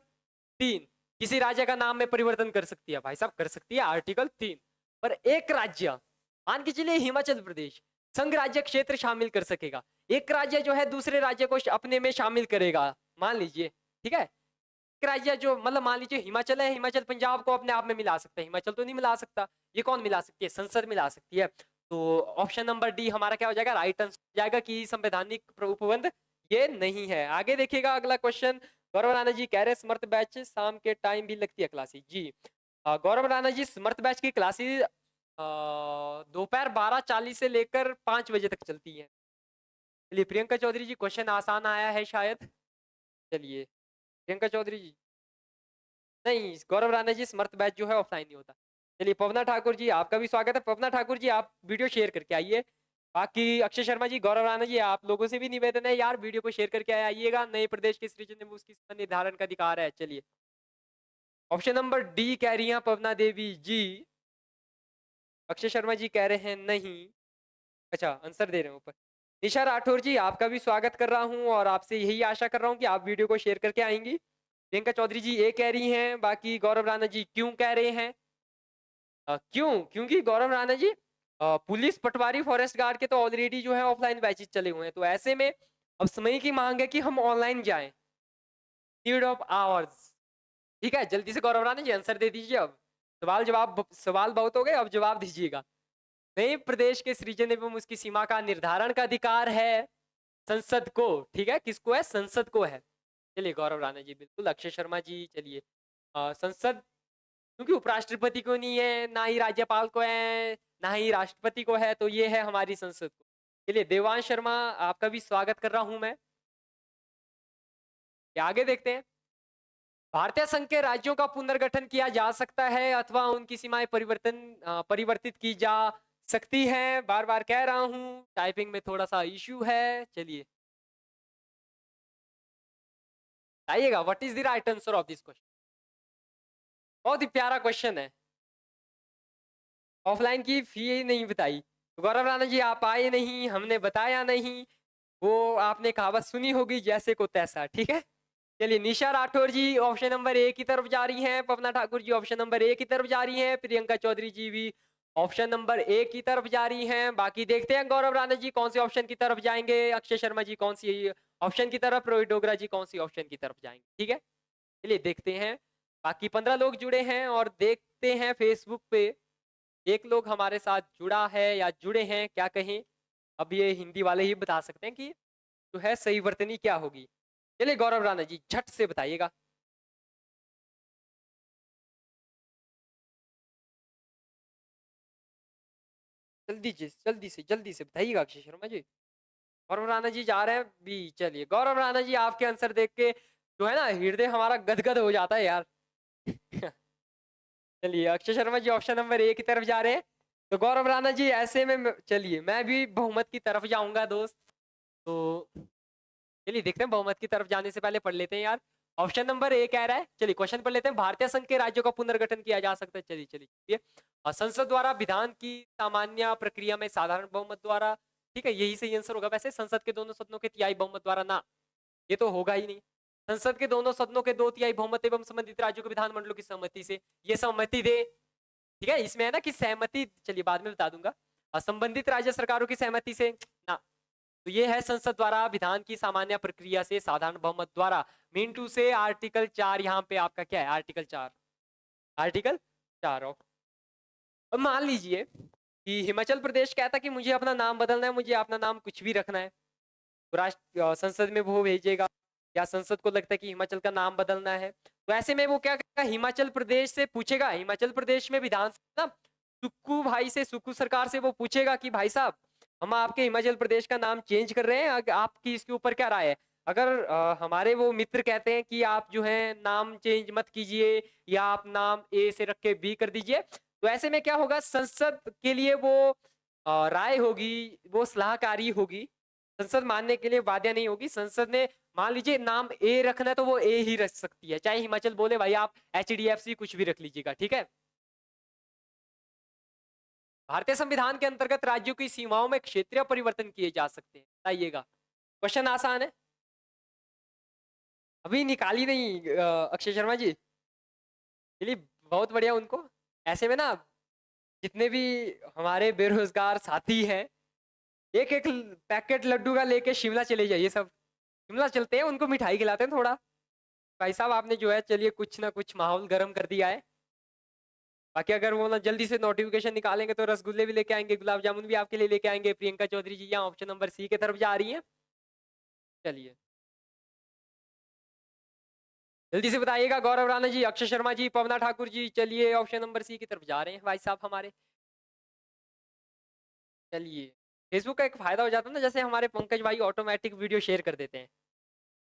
3। किसी राज्य का नाम में परिवर्तन कर सकती है, भाई साहब कर सकती है, आर्टिकल 3। पर एक राज्य, मान के चलिए हिमाचल प्रदेश, संघ राज्य क्षेत्र शामिल कर सकेगा। एक राज्य जो है दूसरे राज्य को अपने में शामिल करेगा, मान लीजिए, ठीक है। एक राज्य जो मतलब मान लीजिए हिमाचल है, हिमाचल पंजाब को अपने आप में मिला सकता है, हिमाचल तो नहीं मिला सकता। ये कौन मिला सकती है, संसद मिला सकती है। तो ऑप्शन नंबर डी हमारा क्या हो जाएगा, राइट आंसर हो जाएगा कि संवैधानिक उपबंध ये नहीं है। आगे देखिएगा अगला क्वेश्चन। गौरव राणा जी कह रहे स्मर्थ बैच शाम के टाइम भी लगती है क्लासेस जी। गौरव राणा जी स्मर्थ बैच की क्लासेस दोपहर 12:40 से लेकर 5 बजे तक चलती है। चलिए प्रियंका चौधरी जी क्वेश्चन आसान आया है शायद। चलिए प्रियंका चौधरी जी, नहीं गौरव राणा जी स्मर्थ बैच जो है ऑफलाइन नहीं होता। चलिए पवना ठाकुर जी आपका भी स्वागत है। पवना ठाकुर जी आप वीडियो शेयर करके आइए। बाकी अक्षय शर्मा जी, गौरव राणा जी, आप लोगों से भी निवेदन है यार वीडियो को शेयर करके आइएगा। नए प्रदेश के सृजन में उसकी निर्धारण का अधिकार है। चलिए ऑप्शन नंबर डी कह रही हैं पवना देवी जी। अक्षय शर्मा जी कह रहे हैं नहीं, अच्छा आंसर दे रहे हैं ऊपर। निशा राठौर जी आपका भी स्वागत कर रहा हूं और आपसे यही आशा कर रहा हूं कि आप वीडियो को शेयर करके आएंगी। प्रियंका चौधरी जी ए कह रही हैं। बाकी गौरव राणा जी क्यों कह रहे हैं, क्यों, क्योंकि गौरव राणा जी पुलिस पटवारी फॉरेस्ट गार्ड के तो ऑलरेडी जो है ऑफलाइन बैचेस चले हुए हैं। तो ऐसे में अब समय की मांग है कि हम ऑनलाइन जाएं, नीड ऑफ आवर्स। ठीक है, जल्दी से गौरव राणा जी आंसर दे दीजिए अब। सवाल बहुत हो गए, अब जवाब दीजिएगा। नए प्रदेश के सृजन एवं उसकी सीमा का निर्धारण का अधिकार है संसद को, ठीक है, किसको है? संसद को है। चलिए गौरव राणा जी बिल्कुल। अक्षय शर्मा जी चलिए, संसद क्योंकि उपराष्ट्रपति को नहीं है, ना ही राज्यपाल को है, ना ही राष्ट्रपति को है, तो ये है हमारी संसद को। चलिए देवांश शर्मा, आपका भी स्वागत कर रहा हूं मैं। आगे देखते हैं। भारतीय संघ के राज्यों का पुनर्गठन किया जा सकता है अथवा उनकी सीमाएं परिवर्तित की जा सकती है। बार बार कह रहा हूं, टाइपिंग में थोड़ा सा इश्यू है। चलिए आइएगा, what is the right answer of this question? बहुत ही प्यारा क्वेश्चन है। ऑफलाइन की फी नहीं बताई। तो गौरव राणा जी आप आए नहीं, हमने बताया नहीं, वो आपने कहावत सुनी होगी, जैसे को तैसा, ठीक है। चलिए निशा राठौर जी ऑप्शन नंबर ए की तरफ जा रही हैं, पवना Thakur ji option number A की तरफ जा रही हैं, प्रियंका चौधरी जी भी ऑप्शन नंबर ए की तरफ जा रही हैं। बाकी देखते हैं गौरव राणा जी कौन से ऑप्शन की तरफ जाएंगे, अक्षय शर्मा जी कौन सी ऑप्शन की तरफ, रोहित डोगरा जी कौन सी ऑप्शन की तरफ जाएंगे, ठीक है। चलिए देखते हैं। बाकी 15 लोग जुड़े हैं और देखते हैं फेसबुक पे एक लोग हमारे साथ जुड़ा है या जुड़े हैं, क्या कहें। अब ये हिंदी वाले ही बता सकते हैं कि जो है सही वर्तनी क्या होगी। चलिए गौरव राणा जी झट से बताइएगा। जल्दी से बताइएगा अक्षय शर्मा जी। गौरव राणा जी जा रहे हैं भी। चलिए गौरव राणा जी आपके आंसर देख के जो है ना हृदय हमारा गदगद हो जाता है यार। चलिए अक्षय शर्मा जी ऑप्शन नंबर ए की तरफ जा रहे हैं। तो गौरव राणा जी ऐसे में चलिए मैं भी बहुमत की तरफ जाऊंगा दोस्त। तो चलिए देखते हैं, बहुमत की तरफ जाने से पहले पढ़ लेते हैं यार। ऑप्शन नंबर ए कह रहा है, चलिए क्वेश्चन पढ़ लेते हैं। भारतीय संघ के राज्यों का पुनर्गठन किया जा सकता है। चलिए चलिए चलिए। और संसद द्वारा विधान की सामान्य प्रक्रिया में साधारण बहुमत द्वारा, ठीक है, यही सही आंसर होगा। वैसे संसद के दोनों सदनों के तिहाई बहुमत द्वारा ना, ये तो होगा ही नहीं। संसद के दोनों सदनों के 2/3 बहुमत एवं संबंधित राज्यों के विधानमंडलों की सहमति से, ये सहमति दे, ठीक है। इसमें है ना कि सहमति, चलिए बाद में बता दूंगा। और संबंधित राज्य सरकारों की सहमति से ना, तो ये है संसद द्वारा विधान की सामान्य प्रक्रिया से साधारण बहुमत द्वारा। मीन टू से आर्टिकल 4 यहाँ पे आपका क्या है? Article 4, article 4 of. अब मान लीजिए कि हिमाचल प्रदेश कहता कि मुझे अपना नाम बदलना है, मुझे अपना नाम कुछ भी रखना है, तो राष्ट्र संसद में वो भेजेगा, या संसद को लगता है कि हिमाचल का नाम बदलना है, तो ऐसे में वो क्या करेगा? हिमाचल प्रदेश से पूछेगा। हिमाचल प्रदेश में विधानसभा सुक्खू भाई से, सुक्खू सरकार से वो पूछेगा कि भाई साहब हम आपके हिमाचल प्रदेश का नाम चेंज कर रहे हैं, आपकी इसके ऊपर क्या राय है? अगर हमारे वो मित्र कहते हैं कि आप जो है नाम चेंज मत कीजिए, या आप नाम ए से रख के बी कर दीजिए, तो ऐसे में क्या होगा? संसद के लिए वो राय होगी, वो सलाहकारी होगी। संसद मानने के लिए बाध्य नहीं होगी। संसद ने मान लीजिए नाम ए रखना है तो वो ए ही रख सकती है, चाहे हिमाचल बोले भाई आप HDFC कुछ भी रख लीजिएगा, ठीक है। भारतीय संविधान के अंतर्गत राज्यों की सीमाओं में क्षेत्रीय परिवर्तन किए जा सकते हैं, बताइएगा। क्वेश्चन आसान है, अभी निकाली नहीं अक्षय शर्मा जी। चलिए बहुत बढ़िया। उनको ऐसे में ना जितने भी हमारे बेरोजगार साथी हैं, एक एक पैकेट लड्डू का लेके शिमला चले जाइए सब। शिमला चलते हैं, उनको मिठाई खिलाते हैं थोड़ा। भाई साहब आपने जो है चलिए कुछ ना कुछ माहौल गर्म कर दिया है। बाकी अगर वो ना जल्दी से नोटिफिकेशन निकालेंगे तो रसगुल्ले भी लेके आएंगे, गुलाब जामुन भी आपके लिए लेके आएंगे। प्रियंका चौधरी जी यहाँ ऑप्शन नंबर सी की तरफ जा रही है। चलिए जल्दी से बताइएगा गौरव राणा जी, अक्षय शर्मा जी, पवना ठाकुर जी। चलिए ऑप्शन नंबर सी की तरफ जा रहे हैं भाई साहब हमारे। चलिए फेसबुक का एक फायदा हो जाता है ना, जैसे हमारे पंकज भाई ऑटोमेटिक वीडियो शेयर कर देते हैं।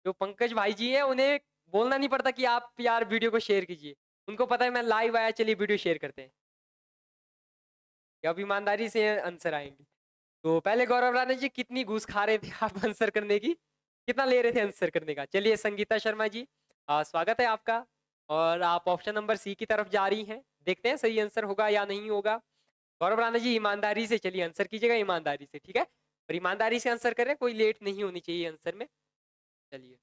जो पंकज भाई जी हैं उन्हें बोलना नहीं पड़ता कि आप यार वीडियो को शेयर कीजिए, उनको पता है मैं लाइव आया, चलिए वीडियो शेयर करते हैं। या अब ईमानदारी से आंसर आएंगे। तो पहले गौरव राणा जी कितनी घूस खा रहे थे आप आंसर करने की, कितना ले रहे थे आंसर करने का? चलिए संगीता शर्मा जी स्वागत है आपका, और आप ऑप्शन नंबर सी की तरफ जा रही हैं। देखते हैं सही आंसर होगा या नहीं होगा। गौरव राणा जी ईमानदारी से चलिए आंसर कीजिएगा, ईमानदारी से, ठीक है। और ईमानदारी से आंसर करें, कोई लेट नहीं होनी चाहिए आंसर में। चलिए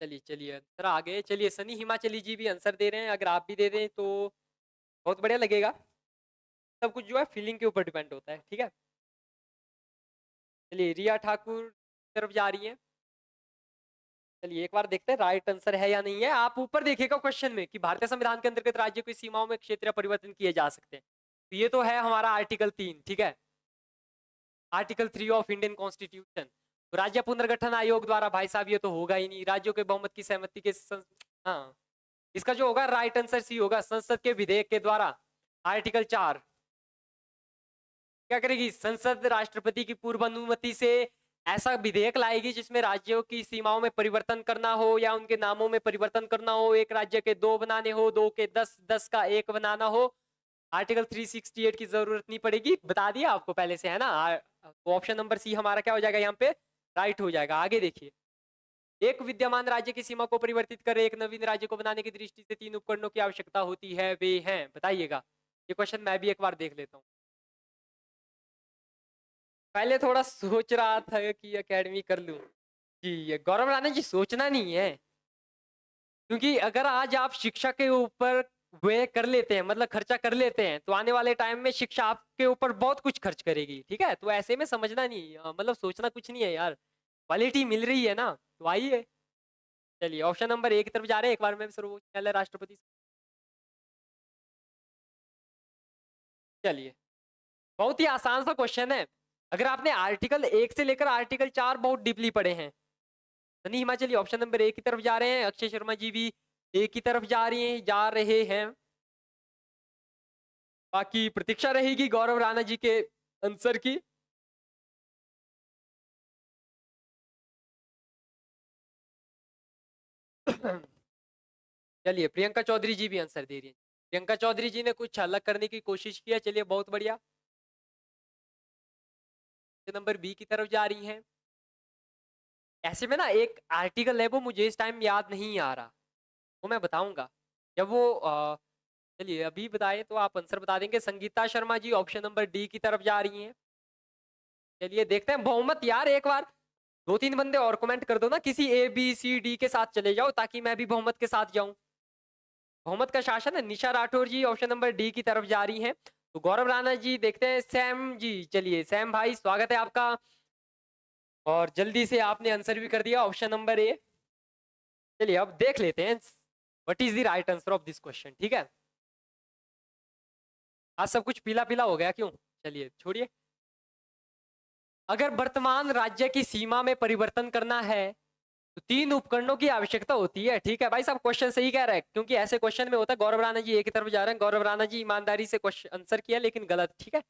चलिए चलिए आंसर आ गए। चलिए सनी हिमाचली जी भी आंसर दे रहे हैं, अगर आप भी दे दें तो बहुत बढ़िया लगेगा। सब कुछ जो है फीलिंग के ऊपर डिपेंड होता है, ठीक है। चलिए रिया ठाकुर तरफ जा रही है। चलिए एक बार देखते हैं राइट आंसर है या नहीं है। आप ऊपर देखिएगा क्वेश्चन में कि भारतीय संविधान के अंतर्गत राज्य की सीमाओं में क्षेत्रीय परिवर्तन किए जा सकते हैं। तो ये तो है हमारा आर्टिकल 3, ठीक है, आर्टिकल 3 ऑफ इंडियन कॉन्स्टिट्यूशन। तो राज्य पुनर्गठन आयोग द्वारा भाई साहब ये तो होगा ही नहीं, राज्यों के बहुमत की सहमति के हाँ, इसका जो होगा राइट आंसर सी होगा, संसद के विधेयक के द्वारा। आर्टिकल 4 क्या करेगी, संसद राष्ट्रपति की पूर्व अनुमति से ऐसा विधेयक लाएगी जिसमें राज्यों की सीमाओं में परिवर्तन करना हो या उनके नामों में परिवर्तन करना हो, एक राज्य के 2 बनाने हो, 2 के 10, 10 का 1 बनाना हो। आर्टिकल 368 की जरूरत नहीं पड़ेगी, बता दिया आपको पहले से, है ना। तो ऑप्शन नंबर सी हमारा क्या हो जाएगा यहाँ पे, राइट हो जाएगा। आगे देखिए, एक विद्यमान राज्य की सीमा को परिवर्तित कर एक नवीन राज्य को बनाने की दृष्टि से 3 उपकरणों की आवश्यकता होती है, वे हैं, बताइएगा। ये क्वेश्चन मैं भी एक बार देख लेता हूँ। पहले थोड़ा सोच रहा था कि एकेडमी कर लूं जी, ये गौरव राणा जी सोचना नहीं है, क्योंकि अगर आज आप शिक्षा के ऊपर वे कर लेते हैं, मतलब खर्चा कर लेते हैं, तो आने वाले टाइम में शिक्षा आपके ऊपर बहुत कुछ खर्च करेगी, ठीक है। तो ऐसे में समझना नहीं, मतलब सोचना कुछ नहीं है यार, क्वालिटी मिल रही है ना, तो आइए। चलिए ऑप्शन नंबर ए की तरफ जा रहे हैं, एक बार में सर्वोच्च न्यायालय राष्ट्रपति। चलिए बहुत ही आसान सा क्वेश्चन है। अगर आपने आर्टिकल 1 से लेकर आर्टिकल 4 बहुत डीपली पढ़े हैं, Sunny Himachali option number A की तरफ जा रहे हैं, अक्षय शर्मा जी भी ए की तरफ जा रहे हैं। बाकी प्रतीक्षा रहेगी गौरव राणा जी के आंसर की। चलिए प्रियंका चौधरी जी भी आंसर दे रही है। प्रियंका चौधरी जी ने कुछ अलग करने की कोशिश की है, चलिए बहुत बढ़िया। नंबर बी की तरफ जा रही हैं। ऐसे में ना एक आर्टिकल है, वो मुझे इस टाइम याद नहीं आ रहा, वो मैं बताऊंगा जब वो चलिए अभी बताए तो आप आंसर बता देंगे। Sangeeta Sharma ji option number D की तरफ जा रही हैं। चलिए देखते हैं बहुमत, यार एक बार 2-3 बंदे और कमेंट कर दो ना, किसी ए बी सी डी के साथ चले जाओ ताकि मैं भी बहुमत के साथ जाऊं। बहुमत का शासन है। निशा राठौर जी ऑप्शन नंबर डी की तरफ जा रही हैं। तो गौरव राणा जी देखते हैं, सैम जी, चलिए सैम भाई स्वागत है आपका, और जल्दी से आपने आंसर भी कर दिया ऑप्शन नंबर ए। चलिए अब देख लेते हैं what is the right answer of this question, ठीक है। आज सब कुछ पीला पीला हो गया क्यों, चलिए छोड़िए। अगर वर्तमान राज्य की सीमा में परिवर्तन करना है तो 3 उपकरणों की आवश्यकता होती है, ठीक है भाई साहब। क्वेश्चन सही कह रहा है, क्योंकि ऐसे क्वेश्चन में होता है। गौरव राणा जी एक तरफ जा रहे हैं, गौरव राणा जी ईमानदारी से क्वेश्चन आंसर किया लेकिन गलत, ठीक है।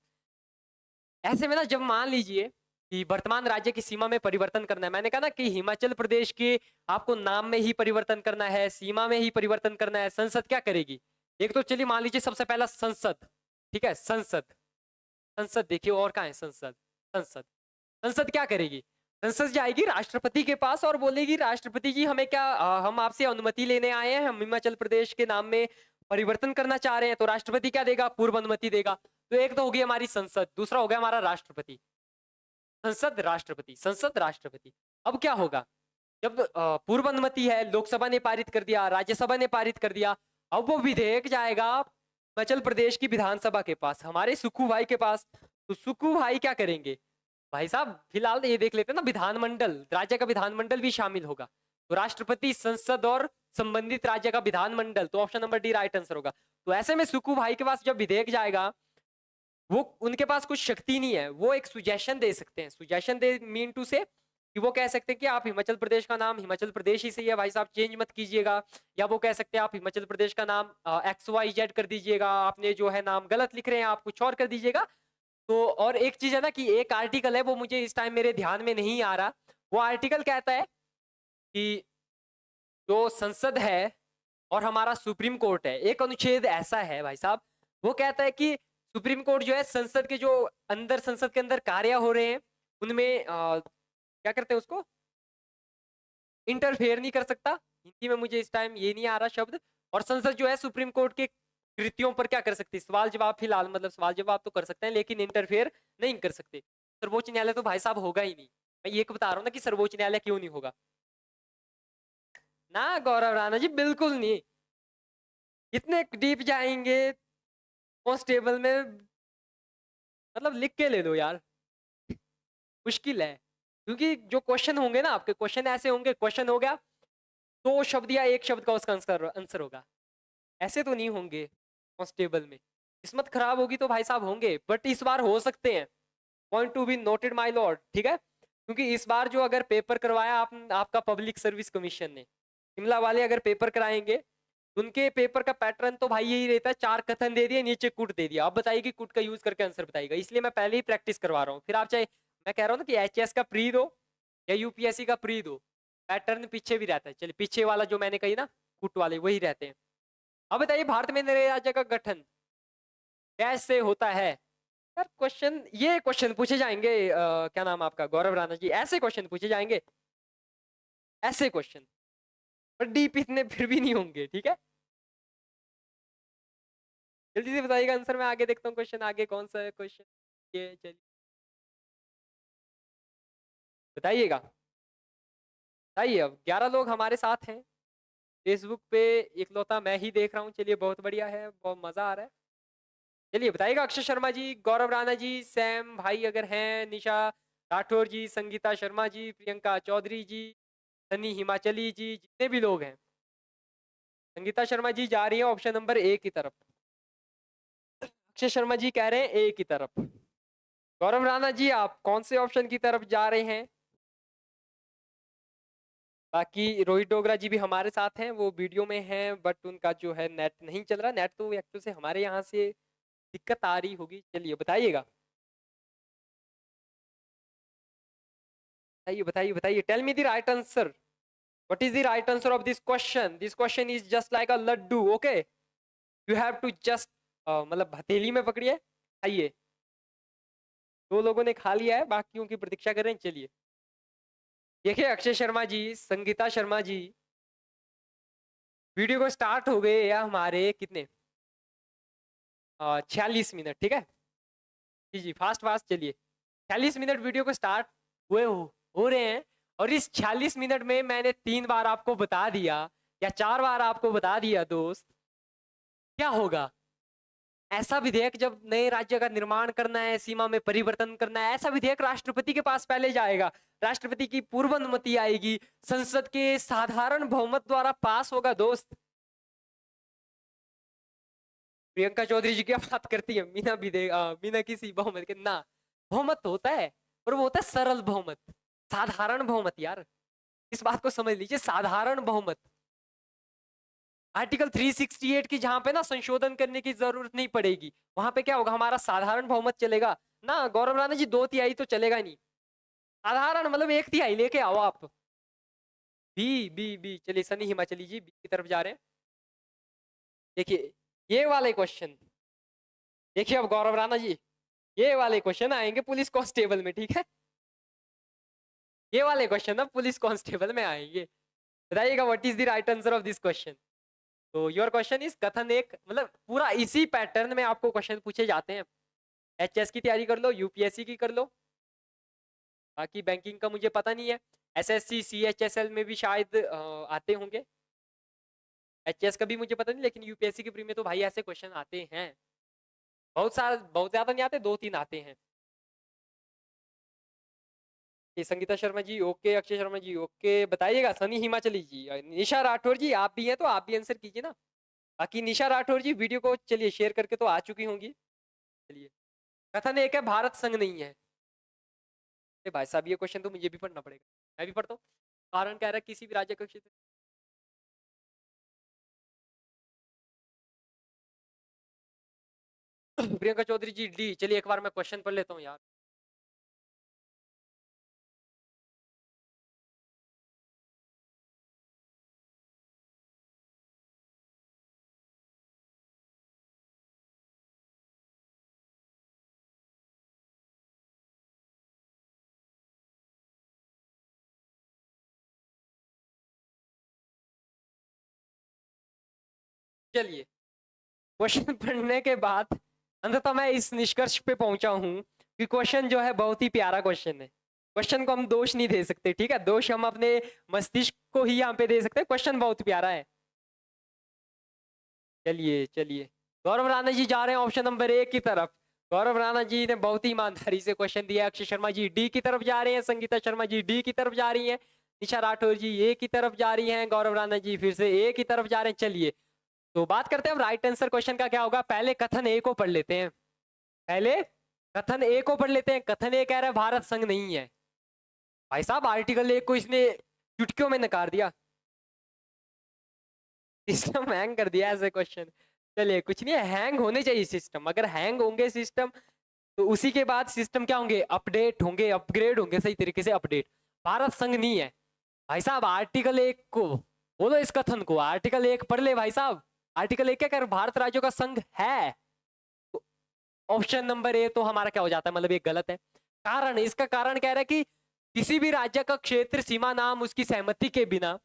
ऐसे में ना जब मान लीजिए कि वर्तमान राज्य की सीमा में परिवर्तन करना है, मैंने कहा ना कि हिमाचल प्रदेश के आपको नाम में ही परिवर्तन करना है, सीमा में ही परिवर्तन करना है, संसद क्या करेगी। एक तो चलिए मान लीजिए सबसे पहला संसद, ठीक है, संसद, संसद देखिए और कहाँ है संसद, संसद, संसद क्या करेगी, संसद जाएगी राष्ट्रपति के पास और बोलेगी राष्ट्रपति जी हमें क्या हम आपसे अनुमति लेने आए हैं, हम हिमाचल प्रदेश के नाम में परिवर्तन करना चाह रहे हैं। तो राष्ट्रपति क्या देगा, पूर्व अनुमति देगा। तो एक तो होगी हमारी संसद, दूसरा हो गया हमारा राष्ट्रपति। संसद राष्ट्रपति, संसद राष्ट्रपति। अब क्या होगा, जब पूर्व अनुमति है, लोकसभा ने पारित कर दिया, राज्यसभा ने पारित कर दिया, अब वो विधेयक जाएगा हिमाचल प्रदेश की विधानसभा के पास, हमारे सुक्खू भाई के पास। तो सुक्खू भाई क्या करेंगे भाई साहब, फिलहाल ये देख लेते हैं ना, विधानमंडल, राज्य का विधानमंडल भी शामिल होगा। तो राष्ट्रपति, संसद और संबंधित राज्य का विधानमंडल, तो option number D right answer होगा। तो ऐसे में सुक्खू भाई के पास जब विधेयक जाएगा, वो उनके पास कुछ शक्ति नहीं है, वो एक सुजेशन दे सकते हैं। सुजेशन दे मीन टू से कि वो कह सकते हैं कि आप हिमाचल प्रदेश का नाम हिमाचल प्रदेश ही सही है भाई साहब, चेंज मत कीजिएगा। या वो कह सकते हैं आप हिमाचल प्रदेश का नाम XYZ कर दीजिएगा, आपने जो है नाम गलत लिख रहे हैं, आप कुछ और कर दीजिएगा। तो और एक चीज है ना कि एक आर्टिकल है, वो मुझे इस टाइम मेरे ध्यान में नहीं आ रहा। वो आर्टिकल कहता है कि जो संसद है और हमारा सुप्रीम कोर्ट है, एक अनुच्छेद ऐसा है भाई साहब, वो कहता है कि सुप्रीम कोर्ट जो है संसद के जो अंदर, संसद के अंदर कार्य हो रहे हैं उनमें क्या करते हैं उसको इंटरफेयर नहीं कर सकता। हिंदी में मुझे इस टाइम ये नहीं आ रहा शब्द। और संसद जो है सुप्रीम कोर्ट के कृतियों पर क्या कर सकती है, सवाल जवाब, फिलहाल मतलब सवाल जवाब तो कर सकते हैं लेकिन इंटरफेयर नहीं कर सकते। सर्वोच्च न्यायालय तो भाई साहब होगा ही नहीं। मैं ये बता रहा हूँ ना कि सर्वोच्च न्यायालय क्यों नहीं होगा ना गौरव राणा जी, बिल्कुल नहीं। इतने डीप जाएंगे कॉन्स्टेबल में, मतलब लिख के ले लो यार, मुश्किल है। क्योंकि जो क्वेश्चन होंगे ना आपके, क्वेश्चन ऐसे होंगे, क्वेश्चन हो गया 2 शब्द या 1 शब्द का उसका आंसर होगा। ऐसे तो नहीं होंगे कांस्टेबल में। किस्मत खराब होगी तो भाई साहब होंगे, बट इस बार हो सकते हैं। Point to be noted my Lord, ठीक है। क्योंकि इस बार जो अगर पेपर करवाया आपका पब्लिक सर्विस कमीशन ने, शिमला वाले अगर पेपर कराएंगे, उनके पेपर का पैटर्न तो भाई यही रहता है, 4 कथन दे दिए, नीचे कुट दे दिया, अब बताइए कि कुट का यूज करके आंसर बताइएगा। इसलिए मैं पहले ही प्रैक्टिस करवा रहा हूँ। फिर आप चाहे, मैं कह रहा हूँ ना कि एचएस का प्री दो या यूपीएससी का प्री दो, पैटर्न पीछे भी रहता है। चलिए पीछे वाला जो मैंने कही ना, कुट वाले वही रहते हैं। अब बताइए भारत में नए राज्य का गठन कैसे होता है। यार क्वेश्चन, ये क्वेश्चन पूछे जाएंगे क्या नाम आपका, गौरव राणा जी, ऐसे क्वेश्चन पूछे जाएंगे, ऐसे क्वेश्चन, पर डीप इतने फिर भी नहीं होंगे, ठीक है। जल्दी से बताइएगा आंसर, मैं आगे देखता हूँ क्वेश्चन, आगे कौन सा है क्वेश्चन, ये चलिए बताइएगा। बताइए, अब 11 लोग हमारे साथ हैं फेसबुक पे, इकलौता मैं ही देख रहा हूँ। चलिए बहुत बढ़िया है, बहुत मजा आ रहा है। चलिए बताइएगा, अक्षय शर्मा जी, गौरव राणा जी, सैम भाई अगर हैं, निशा राठौर जी, संगीता शर्मा जी, प्रियंका चौधरी जी, सनी हिमाचली जी, जितने भी लोग हैं। संगीता शर्मा जी जा रही है ऑप्शन नंबर ए की तरफ, अक्षय शर्मा जी कह रहे हैं ए की तरफ। गौरव राणा जी आप कौन से ऑप्शन की तरफ जा रहे हैं? बाकी रोहित डोगरा जी भी हमारे साथ हैं, वो वीडियो में हैं, बट उनका जो है नेट नहीं चल रहा। नेट तो एक्चुअल से हमारे यहाँ से दिक्कत आ रही होगी। चलिए बताइएगा, बताइए बताइए बताइए, tell me the right answer. What is the right answer of this question? This question is just like a laddu, okay. You have to just, मतलब हथेली में पकड़िए, आइए। 2 लोगों ने खा लिया है, बाकियों की प्रतीक्षा कर रहे हैं। चलिए देखिए, अक्षय शर्मा जी, संगीता शर्मा जी, वीडियो को स्टार्ट हो गए या हमारे कितने 46 मिनट, ठीक है जी जी, फास्ट फास्ट चलिए। 46 मिनट वीडियो को स्टार्ट हुए हो रहे हैं, और इस 46 मिनट में मैंने 3 बार आपको बता दिया या 4 बार आपको बता दिया दोस्त, क्या होगा। ऐसा विधेयक जब नए राज्य का निर्माण करना है, सीमा में परिवर्तन करना है, ऐसा विधेयक राष्ट्रपति के पास पहले जाएगा, राष्ट्रपति की पूर्व अनुमति आएगी, संसद के साधारण बहुमत द्वारा पास होगा दोस्त। प्रियंका चौधरी जी क्या बात करती है, बिना बिना किसी बहुमत के ना। बहुमत होता है, और वो होता है सरल बहुमत, साधारण बहुमत यार, इस बात को समझ लीजिए, साधारण बहुमत। आर्टिकल 368 की जहां पे ना संशोधन करने की जरूरत नहीं पड़ेगी, वहां पे क्या होगा, हमारा साधारण बहुमत चलेगा ना। गौरव राणा जी 2/3 तो चलेगा नहीं, साधारण मतलब 1/3 लेके आओ आप। बी बी बी, चलिए सनी हिमाचली जी बी की तरफ जा रहे हैं। देखिए ये वाले क्वेश्चन, देखिए अब गौरव राणा जी, ये वाले क्वेश्चन आएंगे पुलिस कांस्टेबल में, ठीक है। ये वाले क्वेश्चन ना पुलिस कांस्टेबल में आएंगे। बताइएगा what is the right answer of this question. तो योर क्वेश्चन इज कथन एक, मतलब पूरा इसी पैटर्न में आपको क्वेश्चन पूछे जाते हैं। एचएस की तैयारी कर लो, यूपीएससी की कर लो, बाकी बैंकिंग का मुझे पता नहीं है। एसएससी सीएचएसएल में भी शायद आते होंगे, एचएस का भी मुझे पता नहीं, लेकिन यूपीएससी के प्री में तो भाई ऐसे क्वेश्चन आते हैं। बहुत सारा, बहुत ज्यादा नहीं आते, 2-3 आते हैं। ये संगीता शर्मा जी ओके, अक्षय शर्मा जी ओके। बताइएगा सनी हिमाचली जी, निशा राठौर जी आप भी हैं तो आप भी आंसर कीजिए ना। बाकी निशा राठौर जी वीडियो को चलिए शेयर करके तो आ चुकी होंगी। चलिए, कथन एक है भारत संघ नहीं है। अरे भाई साहब ये क्वेश्चन तो मुझे भी पढ़ना पड़ेगा, मैं भी पढ़ता हूँ। कारण कह रहा है किसी भी राज्य का क्षेत्र, प्रियंका चौधरी जी डी। चलिए एक बार मैं क्वेश्चन पढ़ लेता हूँ यार। चलिए क्वेश्चन पढ़ने के बाद अंततः मैं इस निष्कर्ष पे पहुंचा हूं कि क्वेश्चन जो है बहुत ही प्यारा क्वेश्चन है। क्वेश्चन को हम दोष नहीं दे सकते, ठीक है, दोष हम अपने मस्तिष्क को ही यहाँ पे दे सकते हैं। क्वेश्चन बहुत प्यारा है। चलिए चलिए, गौरव राणा जी जा रहे हैं ऑप्शन नंबर ए की तरफ। गौरव राणा जी ने बहुत ही ईमानदारी से क्वेश्चन दिया। अक्षय शर्मा जी डी की तरफ जा रहे हैं, संगीता शर्मा जी डी की तरफ जा रही हैं, निशा राठौर जी ए की तरफ जा रही हैं, गौरव राणा जी फिर से ए की तरफ जा रहे हैं। चलिए तो बात करते हैं अब राइट आंसर क्वेश्चन का क्या होगा। पहले कथन ए को पढ़ लेते हैं, पहले कथन ए को पढ़ लेते हैं। कथन ए कह रहा है भारत संघ नहीं है। भाई साहब आर्टिकल ए को इसने चुटकियों में नकार दिया, सिस्टम हैंग कर दिया ऐसे क्वेश्चन। चलिए कुछ नहीं है, हैंग होने चाहिए सिस्टम, अगर हैंग होंगे सिस्टम तो उसी के बाद सिस्टम क्या होंगे, अपडेट होंगे, अपग्रेड होंगे सही तरीके से अपडेट। भारत संघ नहीं है भाई साहब। आर्टिकल 1 को बोलो, इस कथन को आर्टिकल 1 पढ़ ले भाई साहब। आर्टिकल 1 क्या कह रहा है, भारत राज्यों का संघ है। तो ऑप्शन नंबर ए तो हमारा क्या हो जाता है, मतलब ये गलत है। कारण, इसका कारण कह रहा है कि किसी भी राज्य का क्षेत्र सीमा नाम उसकी सहमति के बिना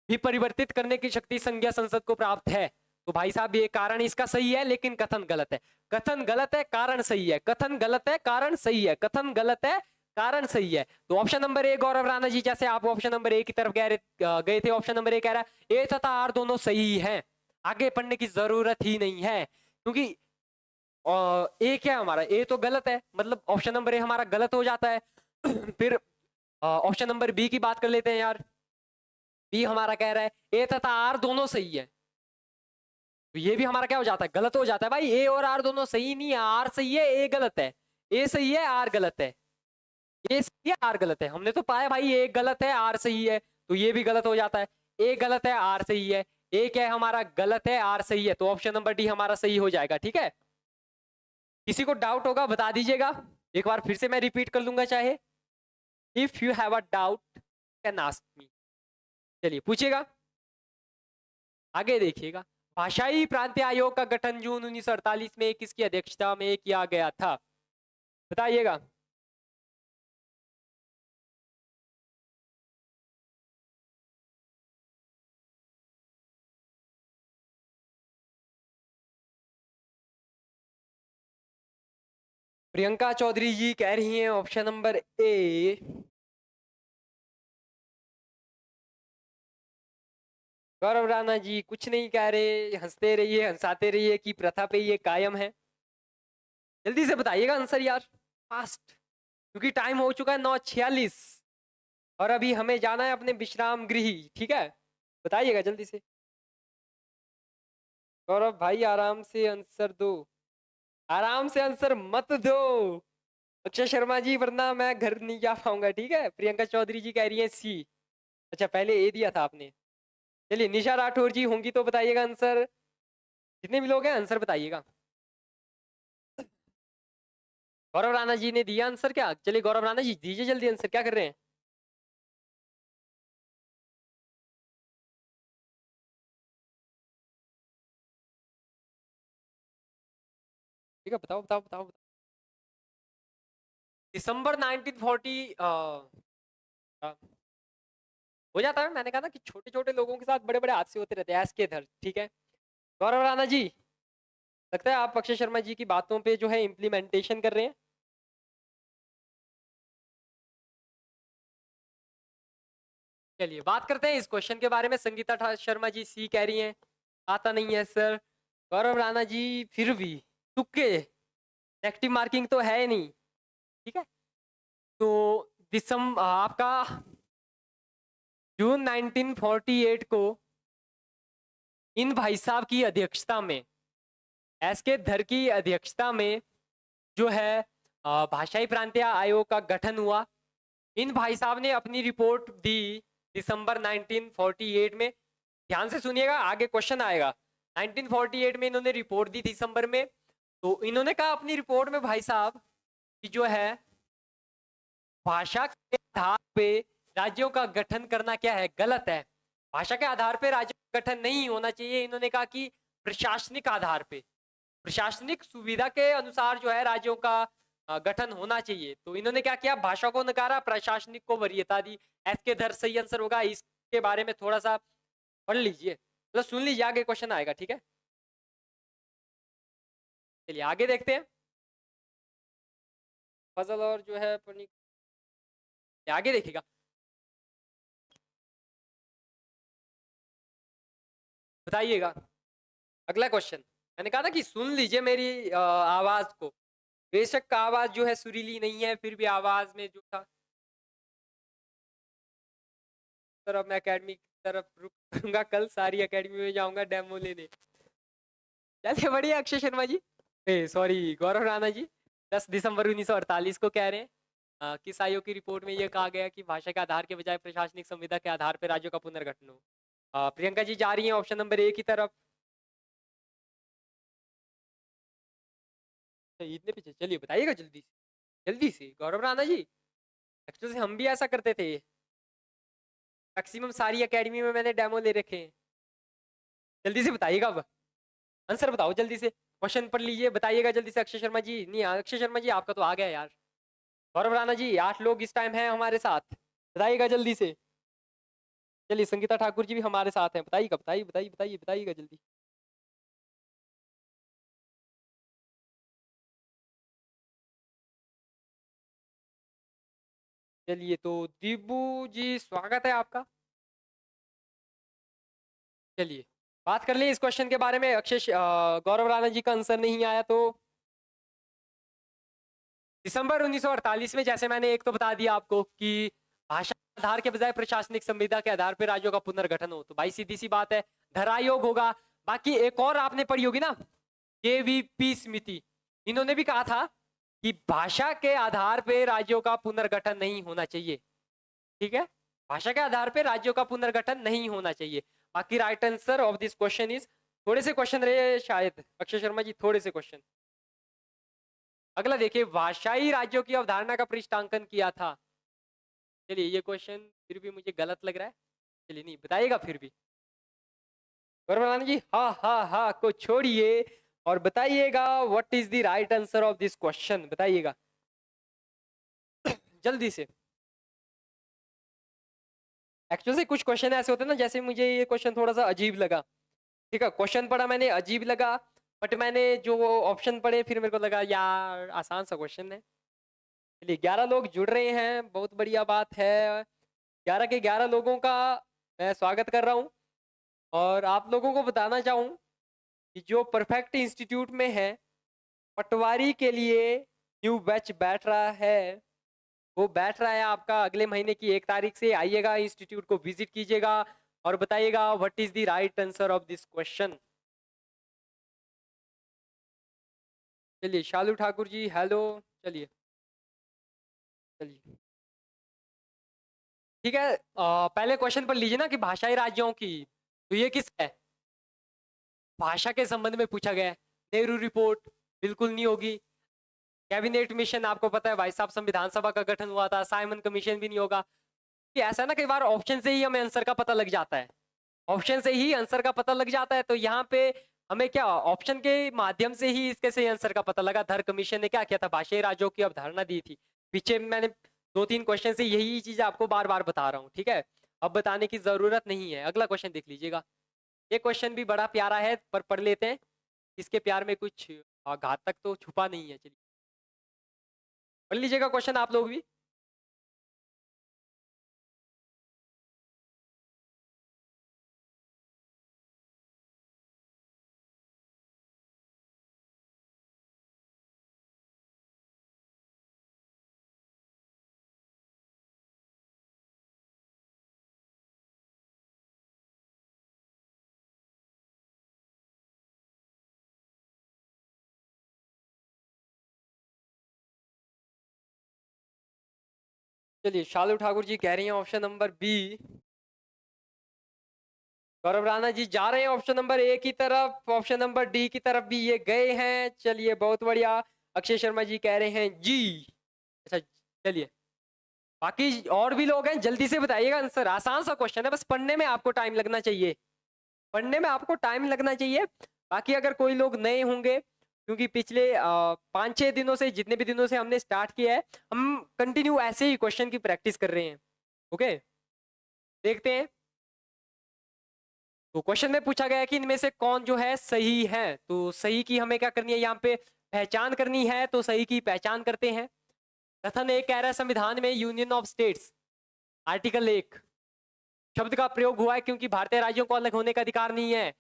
भी परिवर्तित करने की शक्ति संघीय संसद को प्राप्त है। तो भाई साहब ये कारण इसका सही है, लेकिन कथन गलत है। कथन गलत है, कारण सही है। कथन गलत है, कारण सही है। कथन गलत है, कारण सही है। तो ऑप्शन नंबर ए, गौरव राणा जी जैसे आप ऑप्शन नंबर ए की तरफ गए थे, ऑप्शन नंबर ए कह रहा है ए तथा आर दोनों सही हैं, आगे पढ़ने की जरूरत ही नहीं है। क्योंकि ए क्या है हमारा, ए तो गलत है, मतलब ऑप्शन नंबर ए हमारा गलत हो जाता है। फिर ऑप्शन नंबर बी की बात कर लेते हैं यार। बी हमारा कह रहा है ए तथा आर दोनों सही है, तो ये भी हमारा क्या हो जाता है, गलत हो जाता है। भाई ए और आर दोनों सही नहीं है, आर सही है ए गलत है, ए सही है आर गलत है, ए सही है आर गलत है। हमने तो पाया भाई ए गलत है आर सही है, तो ये भी गलत हो जाता है। ए गलत है आर सही है, ए क्या है हमारा, गलत है आर सही है, तो ऑप्शन नंबर डी हमारा सही हो जाएगा। ठीक है, किसी को डाउट होगा बता दीजिएगा, एक बार फिर से मैं रिपीट कर लूंगा चाहे। If you have a doubt can ask me. चलिए पूछिएगा, आगे देखिएगा। भाषाई प्रांतीय आयोग का गठन जून 1948 में किसकी अध्यक्षता में किया गया था, बताइएगा। प्रियंका चौधरी जी कह रही हैं ऑप्शन नंबर ए। गौरव राणा जी कुछ नहीं कह रहे, हंसते रहिए, हंसाते रहिए कि प्रथा पे ये कायम है। जल्दी से बताइएगा आंसर यार, फास्ट, क्योंकि टाइम हो चुका है 9:46 और अभी हमें जाना है अपने विश्राम गृह। ठीक है, बताइएगा जल्दी से। गौरव भाई आराम से आंसर दो, आराम से आंसर मत दो। अक्षय शर्मा जी वरना मैं घर नहीं जा पाऊंगा। ठीक है, प्रियंका चौधरी जी कह रही है सी। अच्छा पहले ए दिया था आपने। चलिए निशा राठौर जी होंगी तो बताइएगा आंसर, जितने भी लोग हैं आंसर बताइएगा। गौरव राणा जी ने दिया आंसर क्या, चलिए गौरव राणा जी दीजिए जल्दी आंसर, क्या कर रहे हैं। ठीक है बताओ बताओ बताओ, बताओ। दिसंबर 1940 हो जाता है। मैंने कहा ना कि छोटे छोटे लोगों के साथ बड़े बड़े हादसे होते रहते हैं, ऐस के इधर। ठीक है गौरव राणा जी, लगता है आप अक्षय शर्मा जी की बातों पे जो है इम्प्लीमेंटेशन कर रहे हैं। चलिए बात करते हैं इस क्वेश्चन के बारे में। संगीता शर्मा जी सी कह रही हैं, आता नहीं है सर। गौरव राणा जी फिर भी तुक्के, नेगेटिव मार्किंग तो है नहीं। ठीक है, तो दिसंबर आपका जून 1948 को इन भाई साहब की अध्यक्षता में, एस के धर की अध्यक्षता में जो है भाषाई प्रांतीय आयोग का गठन हुआ। इन भाई साहब ने अपनी रिपोर्ट दी दिसंबर 1948 में। ध्यान से सुनिएगा, आगे क्वेश्चन आएगा। 1948 में इन्होंने रिपोर्ट दी दिसंबर में। तो इन्होंने कहा अपनी रिपोर्ट में भाई साहब कि जो है भाषा के आधार पे राज्यों का गठन करना क्या है, गलत है। भाषा के आधार पे राज्यों का गठन नहीं होना चाहिए। इन्होंने कहा कि प्रशासनिक आधार पे, प्रशासनिक सुविधा के अनुसार जो है राज्यों का गठन होना चाहिए। तो इन्होंने क्या किया, भाषा को नकारा, प्रशासनिक को वरीयता दी। एस के धर सही आंसर होगा। इसके बारे में थोड़ा सा पढ़ लीजिए, मतलब सुन लीजिए, आगे क्वेश्चन आएगा। ठीक है, चलिए आगे देखते हैं। फजल और जो है आगे देखिएगा। बताइएगा अगला क्वेश्चन। मैंने कहा था कि सुन लीजिए मेरी आवाज को। बेशक आवाज जो है सुरीली नहीं है, फिर भी आवाज में जो था तरफ मैं अकेडमी की तरफ रुक करूंगा, कल सारी अकेडमी में जाऊंगा डेमो लेने। चलिए बढ़िया अक्षय शर्मा जी, सॉरी गौरव राणा जी, 10 दिसंबर 1948 को कह रहे हैं। किस आयोग की रिपोर्ट में ये कहा गया कि भाषा के आधार के बजाय प्रशासनिक संविदा के आधार पर राज्यों का पुनर्गठन हो? प्रियंका जी जा रही हैं ऑप्शन नंबर ए की तरफ। इतने पीछे, चलिए बताइएगा जल्दी से, जल्दी से गौरव राणा जी। एक्चुअली से हम भी ऐसा करते थे, मैक्सिमम सारी एकेडमी में मैंने डेमो ले रखे हैं। जल्दी से बताइएगा, अब आंसर बताओ जल्दी से, क्वेश्चन पढ़ लीजिए, बताइएगा जल्दी से। अक्षय शर्मा जी नहीं, अक्षय शर्मा जी आपका तो आ गया यार। गौरव राणा जी 8 लोग इस टाइम हैं हमारे साथ, बताइएगा जल्दी से। चलिए संगीता ठाकुर जी भी हमारे साथ हैं, बताइएगा बताइए बताइए बताइए बताइएगा जल्दी। चलिए तो दीबू जी स्वागत है आपका। चलिए बात कर लें इस क्वेश्चन के बारे में। गौरव राणा जी का आंसर नहीं आया तो दिसंबर 1948 में, जैसे मैंने एक तो बता दिया आपको कि भाषा के आधार के बजाय प्रशासनिक संविदा के आधार पर राज्यों का पुनर्गठन हो, तो भाई सीधी सी बात है धरा आयोग होगा। बाकी एक और आपने पढ़ी होगी ना, केवीपी समिति, इन्होंने भी कहा था कि भाषा के आधार पर राज्यों का पुनर्गठन नहीं होना चाहिए। ठीक है, भाषा के आधार पर राज्यों का पुनर्गठन नहीं होना चाहिए। बाकी right answer of this question is, थोड़े से क्वेश्चन रहे शायद अक्षय शर्मा जी, थोड़े से क्वेश्चन। अगला देखिए, भाषाई राज्यों की अवधारणा का पृष्ठांकन किया था। चलिए ये क्वेश्चन फिर भी मुझे गलत लग रहा है, चलिए नहीं बताइएगा फिर भी गौरव जी, हाँ हाँ हाँ को छोड़िए और बताइएगा what is the right answer of this question, बताइएगा जल्दी से। एक्चुअली कुछ क्वेश्चन ऐसे होते हैं ना, जैसे मुझे ये क्वेश्चन थोड़ा सा अजीब लगा। ठीक है, क्वेश्चन पढ़ा मैंने, अजीब लगा, बट मैंने जो ऑप्शन पढ़े फिर मेरे को लगा यार आसान सा क्वेश्चन है। चलिए 11 लोग जुड़ रहे हैं, बहुत बढ़िया बात है। 11 के 11 लोगों का मैं स्वागत कर रहा हूँ और आप लोगों को बताना चाहूँ कि जो परफेक्ट इंस्टीट्यूट में है, पटवारी के लिए न्यू बैच बैठ रहा है। वो बैठ रहा है आपका अगले महीने की 1 तारीख से। आइएगा इंस्टीट्यूट को विजिट कीजिएगा और बताइएगा what is the right answer of this question. चलिए शालू ठाकुर जी हेलो, चलिए चलिए ठीक है। पहले क्वेश्चन पढ़ लीजिए ना कि भाषाई राज्यों की, तो ये किस है, भाषा के संबंध में पूछा गया है। नेहरू रिपोर्ट बिल्कुल नहीं होगी। कैबिनेट मिशन आपको पता है भाई साहब, संविधान सभा का गठन हुआ था। साइमन कमीशन भी नहीं होगा। कि ऐसा ना, कई बार ऑप्शन से ही हमें आंसर का पता लग जाता है, ऑप्शन से ही आंसर का पता लग जाता है। तो यहाँ पे हमें क्या ऑप्शन के माध्यम से ही इसके सही आंसर का पता लगा। धर कमीशन ने क्या किया था, भाषाई राज्यों की अवधारणा दी थी। पीछे मैंने 2-3 क्वेश्चन से यही चीज आपको बार बार बता रहा हूँ। ठीक है, अब बताने की जरूरत नहीं है। अगला क्वेश्चन देख लीजिएगा, ये क्वेश्चन भी बड़ा प्यारा है, पर पढ़ लेते हैं। इसके प्यार में कुछ घातक तो छुपा नहीं है। चलिए पढ़ लीजिएगा क्वेश्चन आप लोग भी। चलिए शालू ठाकुर जी कह रही हैं ऑप्शन नंबर बी। गौरव राणा जी जा रहे हैं ऑप्शन नंबर ए की तरफ, ऑप्शन नंबर डी की तरफ भी ये गए हैं। चलिए बहुत बढ़िया। अक्षय शर्मा जी कह रहे हैं जी। अच्छा चलिए, बाकी और भी लोग हैं, जल्दी से बताइएगा आंसर। आसान सा क्वेश्चन है, बस पढ़ने में आपको टाइम लगना चाहिए, पढ़ने में आपको टाइम लगना चाहिए। बाकी अगर कोई लोग नए होंगे, क्योंकि पिछले 5-6 दिनों से, जितने भी दिनों से हमने स्टार्ट किया है, हम कंटिन्यू ऐसे ही क्वेश्चन की प्रैक्टिस कर रहे हैं। ओके देखते हैं। तो क्वेश्चन में पूछा गया है कि इनमें से कौन जो है सही है। तो सही की हमें क्या करनी है, यहाँ पे पहचान करनी है। तो सही की पहचान करते हैं। कथन 1 कह रहा है संविधान में यूनियन ऑफ स्टेट्स आर्टिकल 1 शब्द का प्रयोग हुआ है क्योंकि भारतीय राज्यों को अलग होने का अधिकार नहीं है।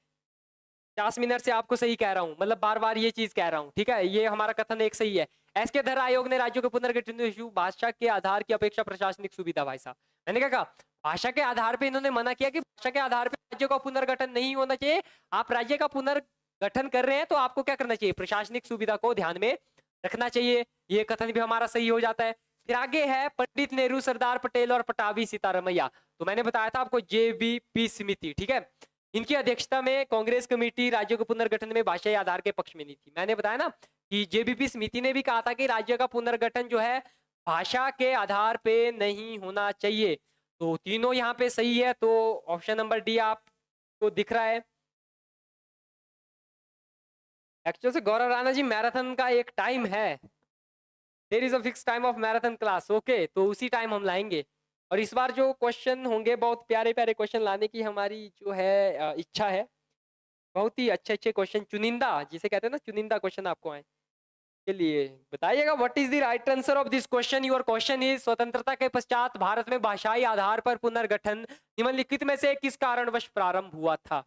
50 मिनट से आपको सही कह रहा हूं, मतलब बार बार ये चीज कह रहा हूं। ठीक है, ये हमारा कथन 1 सही है। एस के धर आयोग ने राज्यों के पुनर्गठन हेतु भाषा के आधार की अपेक्षा प्रशासनिक सुविधा, भाई साहब मैंने क्या कहा, भाषा के आधार पे इन्होंने मना किया कि भाषा के आधार पे राज्यों का पुनर्गठन नहीं होना चाहिए। आप राज्य का पुनर्गठन कर रहे हैं तो आपको क्या करना चाहिए, प्रशासनिक सुविधा को ध्यान में रखना चाहिए। ये कथन भी हमारा सही हो जाता है। फिर आगे है पंडित नेहरू, सरदार पटेल और पटाभी सीतारमैया। तो मैंने बताया था आपको जेबीपी समिति, ठीक है, इनकी अध्यक्षता में कांग्रेस कमेटी राज्यों के पुनर्गठन में भाषाई आधार के पक्ष में नहीं थी। मैंने बताया ना कि जेबीपी समिति ने भी कहा था कि राज्य का पुनर्गठन जो है भाषा के आधार पे नहीं होना चाहिए। तो तीनों यहाँ पे सही है, तो ऑप्शन नंबर डी आपको दिख रहा है। एक्चुअल से गौरव राणा जी, मैराथन का एक टाइम है, there is a fix time of marathon class, okay, तो उसी टाइम हम लाएंगे। और इस बार जो क्वेश्चन होंगे बहुत प्यारे प्यारे क्वेश्चन लाने की हमारी जो है इच्छा है। बहुत ही अच्छे अच्छे क्वेश्चन, चुनिंदा जिसे कहते हैं ना, चुनिंदा क्वेश्चन आपको आए। चलिए बताइएगा, what is the right answer of this question. Your question is, स्वतंत्रता के पश्चात भारत में भाषाई आधार पर पुनर्गठन निम्नलिखित में से किस कारणवश प्रारंभ हुआ था।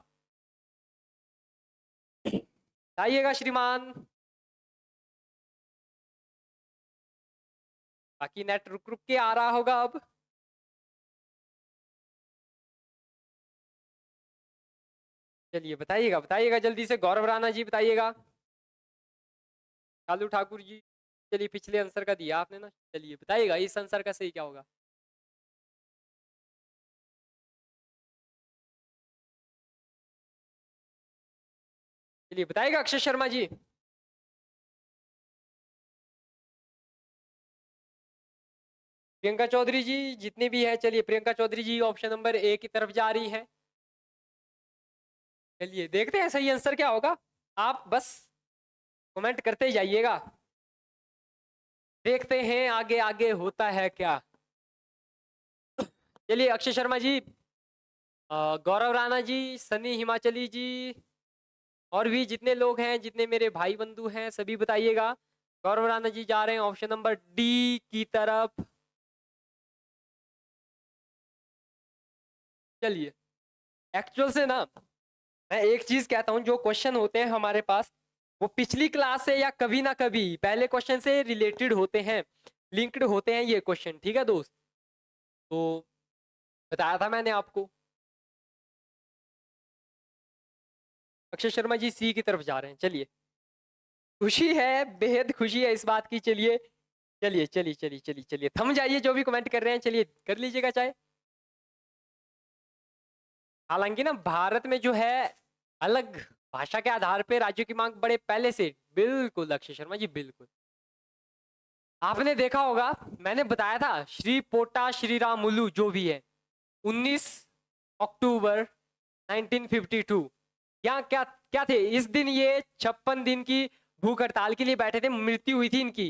बताइएगा श्रीमान। बाकी नेट रुक रुक के आ रहा होगा अब। चलिए बताइएगा बताइएगा जल्दी से, गौरव राणा जी बताइएगा, कालू ठाकुर जी। चलिए पिछले आंसर का दिया आपने ना, चलिए बताइएगा इस आंसर का सही क्या होगा। चलिए बताइएगा अक्षय शर्मा जी। प्रियंका चौधरी जी, जितने भी है, चलिए प्रियंका चौधरी जी ऑप्शन नंबर ए की तरफ जा रही है। चलिए देखते हैं सही आंसर क्या होगा, आप बस कमेंट करते जाइएगा, देखते हैं आगे आगे होता है क्या। चलिए अक्षय शर्मा जी, गौरव राणा जी, सनी हिमाचली जी, और भी जितने लोग हैं, जितने मेरे भाई बंधु हैं, सभी बताइएगा। गौरव राणा जी जा रहे हैं ऑप्शन नंबर डी की तरफ। चलिए एक्चुअल से ना, मैं एक चीज कहता हूँ, जो क्वेश्चन होते हैं हमारे पास वो पिछली क्लास से या कभी ना कभी पहले क्वेश्चन से रिलेटेड होते हैं, लिंक्ड होते हैं ये क्वेश्चन, ठीक है दोस्त। तो बताया था मैंने आपको। अक्षय शर्मा जी सी की तरफ जा रहे हैं। चलिए खुशी है, बेहद खुशी है इस बात की। चलिए चलिए चलिए चलिए चलिए चलिए थम जाइए जो भी कमेंट कर रहे हैं, चलिए कर लीजिएगा चाहे। हालांकि ना भारत में जो है अलग भाषा के आधार पे राज्यों की मांग बड़े पहले से, बिल्कुल अक्षय शर्मा जी बिल्कुल। आपने देखा होगा, मैंने बताया था श्री पोटा श्रीरामुलु जो भी है, 19 अक्टूबर 1952, यहाँ क्या क्या थे इस दिन, ये 56 दिन की भूख हड़ताल के लिए बैठे थे, मृत्यु हुई थी इनकी।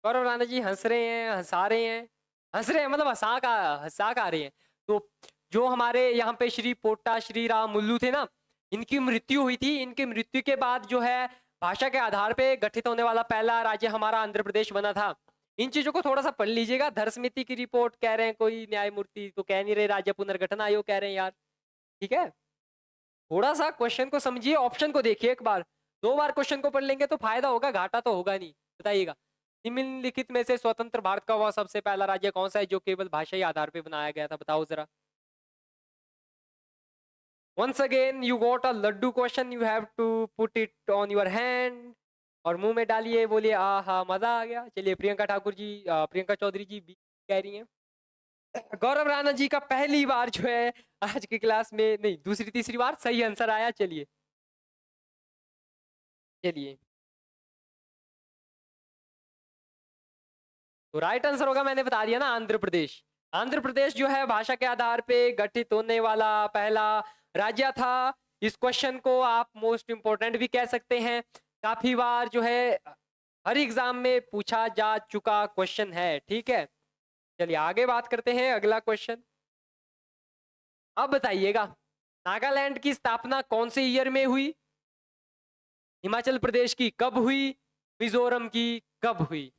गौरव राणा जी हंस रहे हैं, हंसा रहे हैं, हंस रहे हैं मतलब हंसा का रहे हैं। तो जो हमारे यहाँ पे श्री पोटा श्री राम मुल्लू थे ना, इनकी मृत्यु हुई थी। इनकी मृत्यु के बाद जो है भाषा के आधार पे गठित होने वाला पहला राज्य हमारा आंध्र प्रदेश बना था। इन चीजों को थोड़ा सा पढ़ लीजिएगा। धर समिति की रिपोर्ट कह रहे हैं, कोई न्यायमूर्ति तो कह नहीं रहे, राज्य पुनर्गठन आयोग कह रहे हैं यार, ठीक है। थोड़ा सा क्वेश्चन को समझिए, ऑप्शन को देखिए एक बार, दो बार क्वेश्चन को पढ़ लेंगे तो फायदा होगा, घाटा तो होगा नहीं। बताइएगा, निम्नलिखित में से स्वतंत्र भारत का वह सबसे पहला राज्य कौन सा है जो केवल भाषाई आधार पे बनाया गया था, बताओ जरा। once again you got a laddu question, you have to put it on your hand और मुंह में डालिए, बोलिए आहा मजा आ गया। चलिए प्रियंका ठाकुर जी, प्रियंका चौधरी जी भी कह रही हैं। गौरव राणा जी का पहली बार जो है आज की क्लास में, नहीं दूसरी तीसरी बार सही आंसर आया। चलिए चलिए, तो राइट आंसर होगा, मैंने बता दिया ना, आंध्र प्रदेश। आंध्र प्रदेश जो है भाषा के आधार पे गठित होने वाला पहला राज्य था। इस क्वेश्चन को आप मोस्ट इंपोर्टेंट भी कह सकते हैं, काफी बार जो है हर एग्जाम में पूछा जा चुका क्वेश्चन है, ठीक है। चलिए आगे बात करते हैं, अगला क्वेश्चन। अब बताइएगा, नागालैंड की स्थापना कौन से ईयर में हुई, हिमाचल प्रदेश की कब हुई, मिजोरम की कब हुई,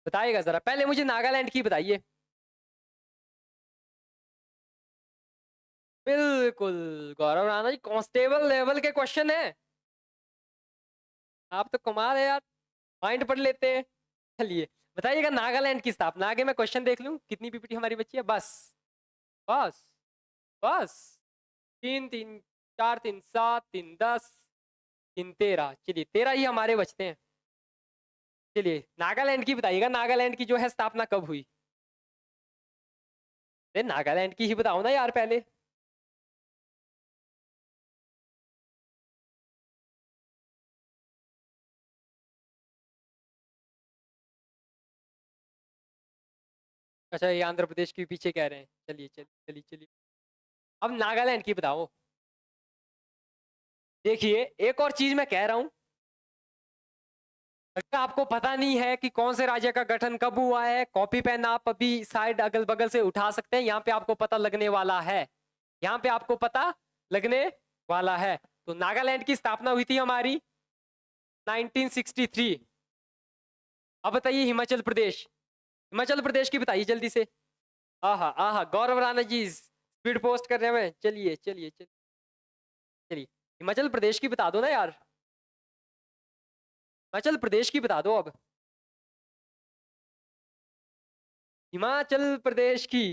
बताइएगा जरा। पहले मुझे नागालैंड की बताइए। बिल्कुल गौरव राणा जी, कांस्टेबल लेवल के क्वेश्चन है, आप तो कमाल है यार, माइंड पढ़ लेते हैं। चलिए बताइएगा नागालैंड की स्थापना। आगे मैं क्वेश्चन देख लूं कितनी पीपीटी हमारी बची है। बस बस बस 3 3 4 3 7 3 10 3 13। चलिए 13 ही हमारे बचते हैं। चलिए नागालैंड की बताइएगा, नागालैंड की जो है स्थापना कब हुई। अरे नागालैंड की ही बताओ ना यार पहले। अच्छा ये आंध्र प्रदेश के पीछे कह रहे हैं। चलिए चलिए चलिए चलिए, अब नागालैंड की बताओ। देखिए एक और चीज मैं कह रहा हूं, अगर आपको पता नहीं है कि कौन से राज्य का गठन कब हुआ है, कॉपी पेन आप अभी साइड अगल बगल से उठा सकते हैं, यहाँ पे आपको पता लगने वाला है। यहाँ पे आपको पता लगने वाला है। तो नागालैंड की स्थापना हुई थी हमारी 1963। अब बताइए हिमाचल प्रदेश, हिमाचल प्रदेश की बताइए जल्दी से। आहा आहा, गौरव राणा जी स्पीड पोस्ट कर रहे हैं। चलिए चलिए चलिए चलिए, हिमाचल प्रदेश की बता दो ना यार, हिमाचल प्रदेश की बता दो अब, हिमाचल प्रदेश की।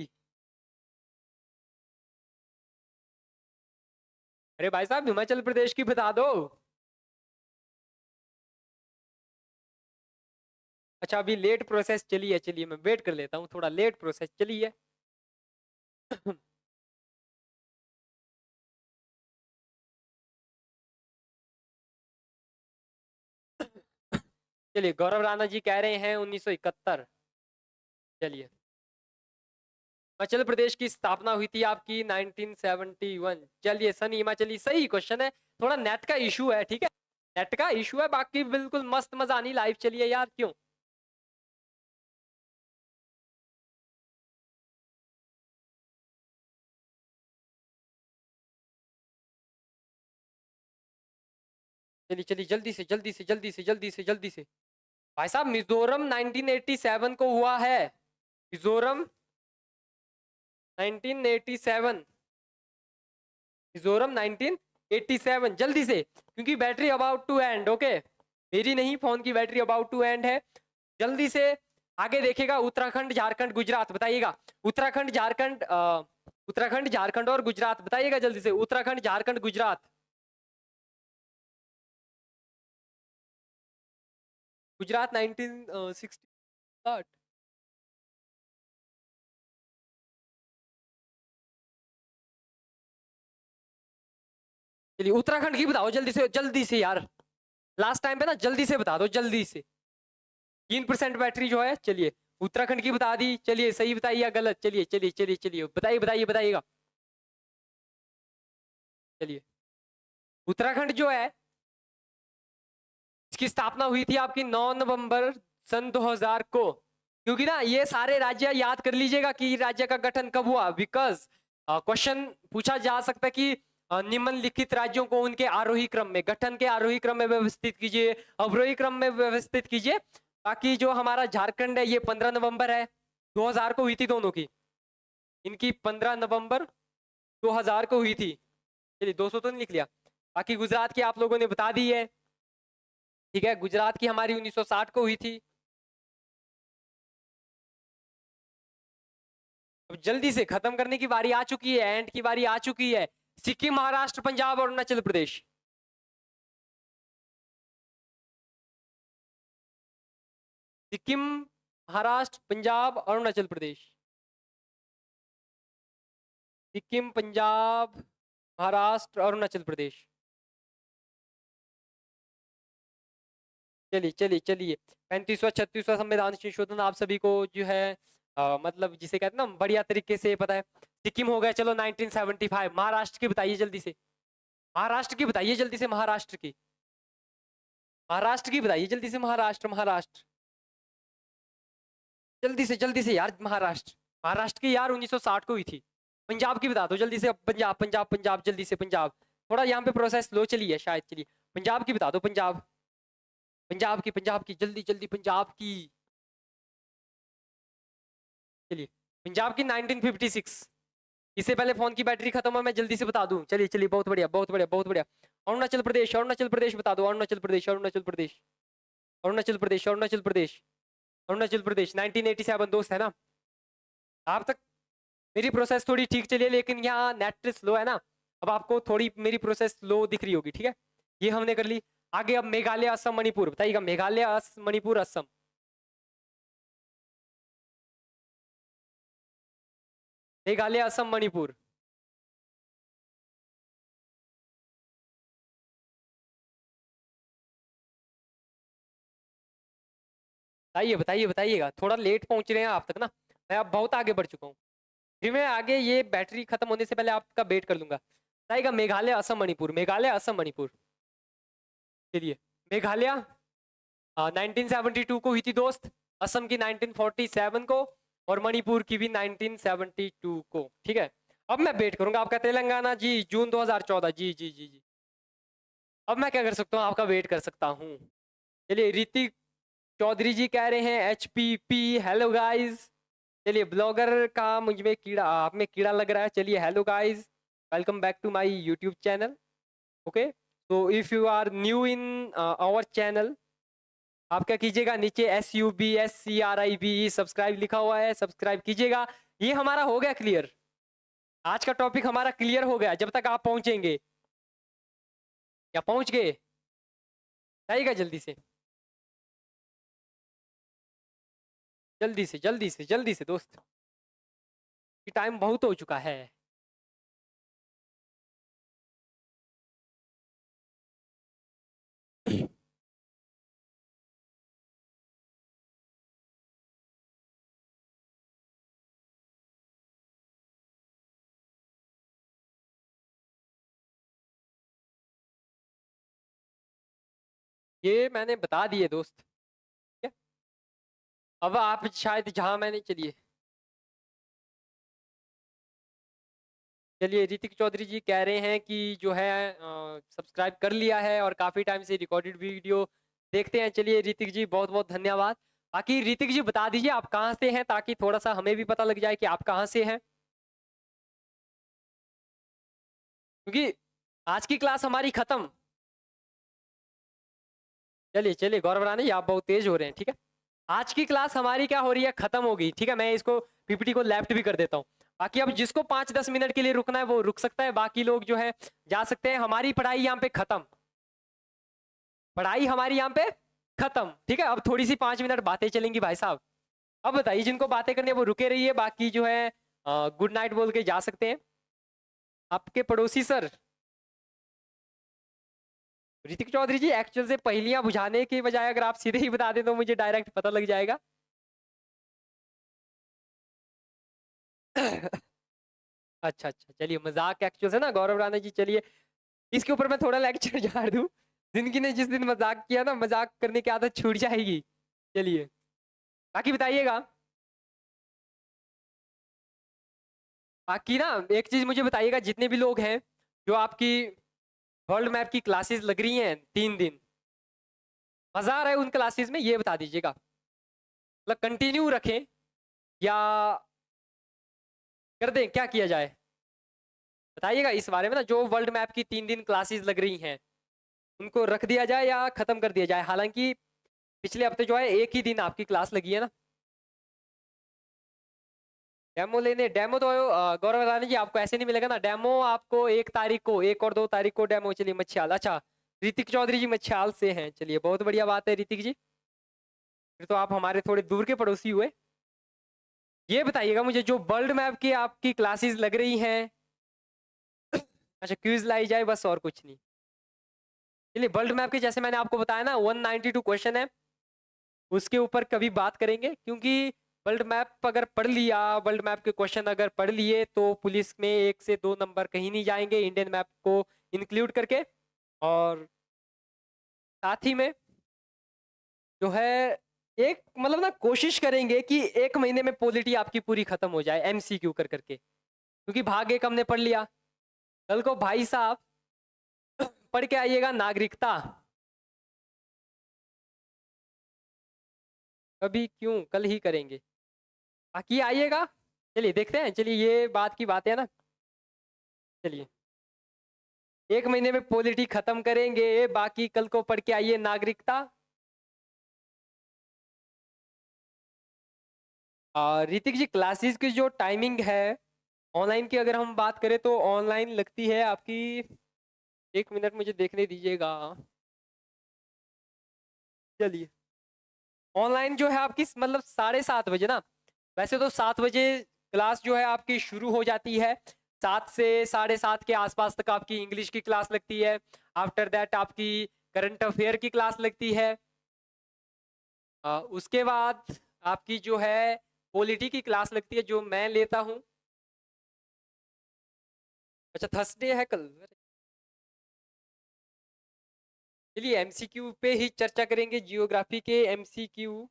अरे भाई साहब हिमाचल प्रदेश की बता दो। अच्छा अभी लेट प्रोसेस चली है, चलिए मैं वेट कर लेता हूँ, थोड़ा लेट प्रोसेस चली है। चलिए गौरव राणा जी कह रहे हैं 1971। चलिए हिमाचल प्रदेश की स्थापना हुई थी आपकी 1971। चलिए सन हिमाचली सही क्वेश्चन है, थोड़ा नेट का इशू है, ठीक है नेट का इशू है, बाकी बिल्कुल मस्त मजा नहीं लाइव। चलिए यार क्यों। चलिए चलिए जल्दी से जल्दी से जल्दी से जल्दी से जल्दी से। भाई साहब मिजोरम 1987 को हुआ है, मिजोरम 1987, मिजोरम 1987। जल्दी से क्योंकि battery about to end. Okay मेरी नहीं, फोन की बैटरी अबाउट टू एंड है। जल्दी से आगे देखेगा, उत्तराखंड झारखंड गुजरात बताइएगा। उत्तराखंड झारखंड उत्तराखंड झारखंड और गुजरात बताइएगा जल्दी से। उत्तराखंड झारखंड गुजरात, गुजरात 1960। चलिए उत्तराखंड की बताओ जल्दी से यार, लास्ट टाइम पे ना जल्दी से बता दो जल्दी से। 3% बैटरी जो है। चलिए उत्तराखंड की बता दी। चलिए सही बताइए या गलत। चलिए चलिए चलिए चलिए बताइए बताइए बताइएगा। चलिए उत्तराखंड जो है इसकी स्थापना हुई थी आपकी 9 नवंबर सन 2000 को। क्योंकि ना ये सारे राज्य याद कर लीजिएगा कि राज्य का गठन कब हुआ, बिकॉज क्वेश्चन पूछा जा सकता है कि निम्नलिखित राज्यों को उनके आरोही क्रम में, गठन के आरोही क्रम में व्यवस्थित कीजिए, अवरोही क्रम में व्यवस्थित कीजिए। बाकी जो हमारा झारखंड है ये 15 नवंबर है 2000 को हुई थी दोनों की, इनकी 15 नवंबर 2000 को हुई थी। चलिए 200 तो नहीं लिख लिया। बाकी गुजरात की आप लोगों ने बता दी है, ठीक है गुजरात की हमारी 1960 को हुई थी। अब जल्दी से खत्म करने की बारी आ चुकी है, एंड की बारी आ चुकी है। सिक्किम महाराष्ट्र पंजाब और अरुणाचल प्रदेश, सिक्किम महाराष्ट्र पंजाब और अरुणाचल प्रदेश, सिक्किम पंजाब महाराष्ट्र और अरुणाचल प्रदेश। चलिए चलिए चलिए 35वां 36वां संविधान संशोधन आप सभी को जो है मतलब जिसे कहते हैं ना बढ़िया तरीके से पता है। सिक्किम हो गया चलो 1975। महाराष्ट्र की बताइए जल्दी से, महाराष्ट्र की बताइए जल्दी से, महाराष्ट्र की, महाराष्ट्र की बताइए जल्दी से, महाराष्ट्र महाराष्ट्र जल्दी से यार, महाराष्ट्र, महाराष्ट्र की यार 1960 को हुई थी। पंजाब की बता दो जल्दी से, पंजाब पंजाब पंजाब जल्दी से, पंजाब थोड़ा यहाँ पे प्रोसेस स्लो चली है शायद। चलिए पंजाब की बता दो, पंजाब, पंजाब की जल्दी जल्दी, पंजाब की। चलिए पंजाब की 1956। इससे पहले फोन की बैटरी खत्म हो मैं जल्दी से बता दूं। चलिए चलिए बहुत बढ़िया बहुत बढ़िया बहुत बढ़िया। अरुणाचल प्रदेश, अरुणाचल प्रदेश बता दो, अरुणाचल प्रदेश, अरुणाचल प्रदेश, अरुणाचल प्रदेश, अरुणाचल प्रदेश, अरुणाचल प्रदेश 1987 दोस्त है ना। आप तक मेरी प्रोसेस थोड़ी ठीक चली है, लेकिन यहाँ नेट स्लो है ना। अब आपको थोड़ी मेरी प्रोसेस स्लो दिख रही होगी, ठीक है। ये हमने कर ली। आगे अब मेघालय, असम, मणिपुर बताइएगा। मेघालय, मणिपुर, असम। मेघालय, असम, मणिपुर। बताइए बताइए बताइएगा, थोड़ा लेट पहुंच रहे हैं आप तक ना। मैं अब बहुत आगे बढ़ चुका हूँ। फिर मैं आगे ये बैटरी खत्म होने से पहले आपका वेट कर लूंगा। बताइएगा मेघालय, असम, मणिपुर। मेघालय, असम, मणिपुर। चलिए। मेघालय 1972 को हुई थी दोस्त। असम की 1947 को। और मणिपुर की भी 1972 को, ठीक है। अब मैं वेट करूंगा आपका। तेलंगाना जी जून 2014। जी जी जी जी। अब मैं क्या कर सकता हूँ, आपका वेट कर सकता हूँ। चलिए ऋतिक चौधरी जी कह रहे हैं HPP। Hello guys. चलिए ब्लॉगर का मुझ में कीड़ा, आप में कीड़ा लग रहा है। चलिए hello guys, welcome back to my YouTube channel. Okay, तो if you are new in our channel, आप क्या कीजिएगा, नीचे SUBSCRIBE सब्सक्राइब लिखा हुआ है, सब्सक्राइब कीजिएगा। ये हमारा हो गया क्लियर। आज का टॉपिक हमारा क्लियर हो गया जब तक आप पहुंचेंगे। या पहुंच गए? आइएगा जल्दी से, जल्दी से, जल्दी से, जल्दी से दोस्त, ये टाइम बहुत हो चुका है। ये मैंने बता दिए दोस्त, ठीक है। अब आप शायद जहां मैंने, चलिए चलिए ऋतिक चौधरी जी कह रहे हैं कि जो है सब्सक्राइब कर लिया है और काफी टाइम से रिकॉर्डेड वीडियो देखते हैं। चलिए ऋतिक जी बहुत बहुत धन्यवाद। बाकी ऋतिक जी बता दीजिए आप कहाँ से हैं, ताकि थोड़ा सा हमें भी पता लग जाए कि आप कहाँ से हैं, क्योंकि आज की क्लास हमारी खत्म। चलिए चलिए गौरव रानी जी, आप बहुत तेज हो रहे हैं, ठीक है। आज की क्लास हमारी क्या हो रही है, खत्म हो गई, ठीक है। मैं इसको PPT को लेफ्ट भी कर देता हूँ। बाकी अब जिसको 5-10 मिनट के लिए रुकना है वो रुक सकता है, बाकी लोग जो है जा सकते हैं। हमारी पढ़ाई यहाँ पे खत्म, पढ़ाई हमारी यहाँ पे खत्म, ठीक है। अब थोड़ी सी 5 मिनट बातें चलेंगी भाई साहब। अब बताइए जिनको बातें करनी है वो रुके रहिए, बाकी जो है गुड नाइट बोल के जा सकते हैं। आपके पड़ोसी सर ऋतिक चौधरी जी, एक्चुअल से पहेलियां बुझाने के बजाय अगर आप सीधे ही बता दें तो मुझे डायरेक्ट पता लग जाएगा। अच्छा अच्छा, चलिए मजाक एक्चुअल से ना गौरव राणा जी। चलिए इसके ऊपर मैं थोड़ा लेक्चर झाड़ दूं। जिंदगी ने जिस दिन मजाक किया ना, मजाक करने की आदत छूट जाएगी। चलिए बाकी बताइएगा। बाकी ना एक चीज मुझे बताइएगा, जितने भी लोग हैं जो आपकी वर्ल्ड मैप की क्लासेस लग रही हैं 3 दिन, मजा आ रहा है उन क्लासेस में, ये बता दीजिएगा। मतलब कंटिन्यू रखें या कर दें, क्या किया जाए बताइएगा इस बारे में ना। जो वर्ल्ड मैप की 3 दिन क्लासेस लग रही हैं उनको रख दिया जाए या खत्म कर दिया जाए। हालांकि पिछले हफ्ते जो है एक ही दिन आपकी क्लास लगी है ना। डेमो लेने, डेमो तो गौरव रानी जी आपको ऐसे नहीं मिलेगा ना डेमो। आपको 1 तारीख को, 1 और 2 तारीख को डेमो। चलिए मच्छाल, अच्छा ऋतिक चौधरी जी मच्छाल से हैं, चलिए बहुत बढ़िया बात है ऋतिक जी। फिर तो आप हमारे थोड़े दूर के पड़ोसी हुए। ये बताइएगा मुझे, जो वर्ल्ड मैप की आपकी क्लासेस लग रही हैं, अच्छा क्विज लाई जाए बस और कुछ नहीं। चलिए वर्ल्ड मैप के जैसे मैंने आपको बताया ना 192 क्वेश्चन है, उसके ऊपर कभी बात करेंगे। क्योंकि वर्ल्ड मैप अगर पढ़ लिया, वर्ल्ड मैप के क्वेश्चन अगर पढ़ लिए तो पुलिस में 1 से 2 नंबर कहीं नहीं जाएंगे, इंडियन मैप को इंक्लूड करके। और साथ ही में जो है एक मतलब ना कोशिश करेंगे कि 1 महीने में पॉलिटी आपकी पूरी खत्म हो जाए MCQ कर करके। क्योंकि भाग एक हमने पढ़ लिया, कल को भाई साहब पढ़ के आइएगा नागरिकता। कभी क्यों, कल ही करेंगे, बाकी आइएगा। चलिए देखते हैं, चलिए ये बात की बात है ना। चलिए 1 महीने में पॉलिटी खत्म करेंगे, बाकी कल को पढ़ के आइए नागरिकता। ऋतिक जी, क्लासेस की जो टाइमिंग है ऑनलाइन की, अगर हम बात करें तो ऑनलाइन लगती है आपकी, 1 मिनट मुझे देखने दीजिएगा। चलिए, ऑनलाइन जो है आपकी मतलब 7:30 बजे ना। वैसे तो 7 बजे क्लास जो है आपकी शुरू हो जाती है। 7 से 7:30 के आसपास तक आपकी इंग्लिश की क्लास लगती है। आफ्टर दैट आपकी करंट अफेयर की क्लास लगती है। उसके बाद आपकी जो है पॉलिटी की क्लास लगती है, जो मैं लेता हूँ। अच्छा, थर्सडे है कल। चलिए, एमसीक्यू पे ही चर्चा करेंगे, जियोग्राफी के एमसीक्यू।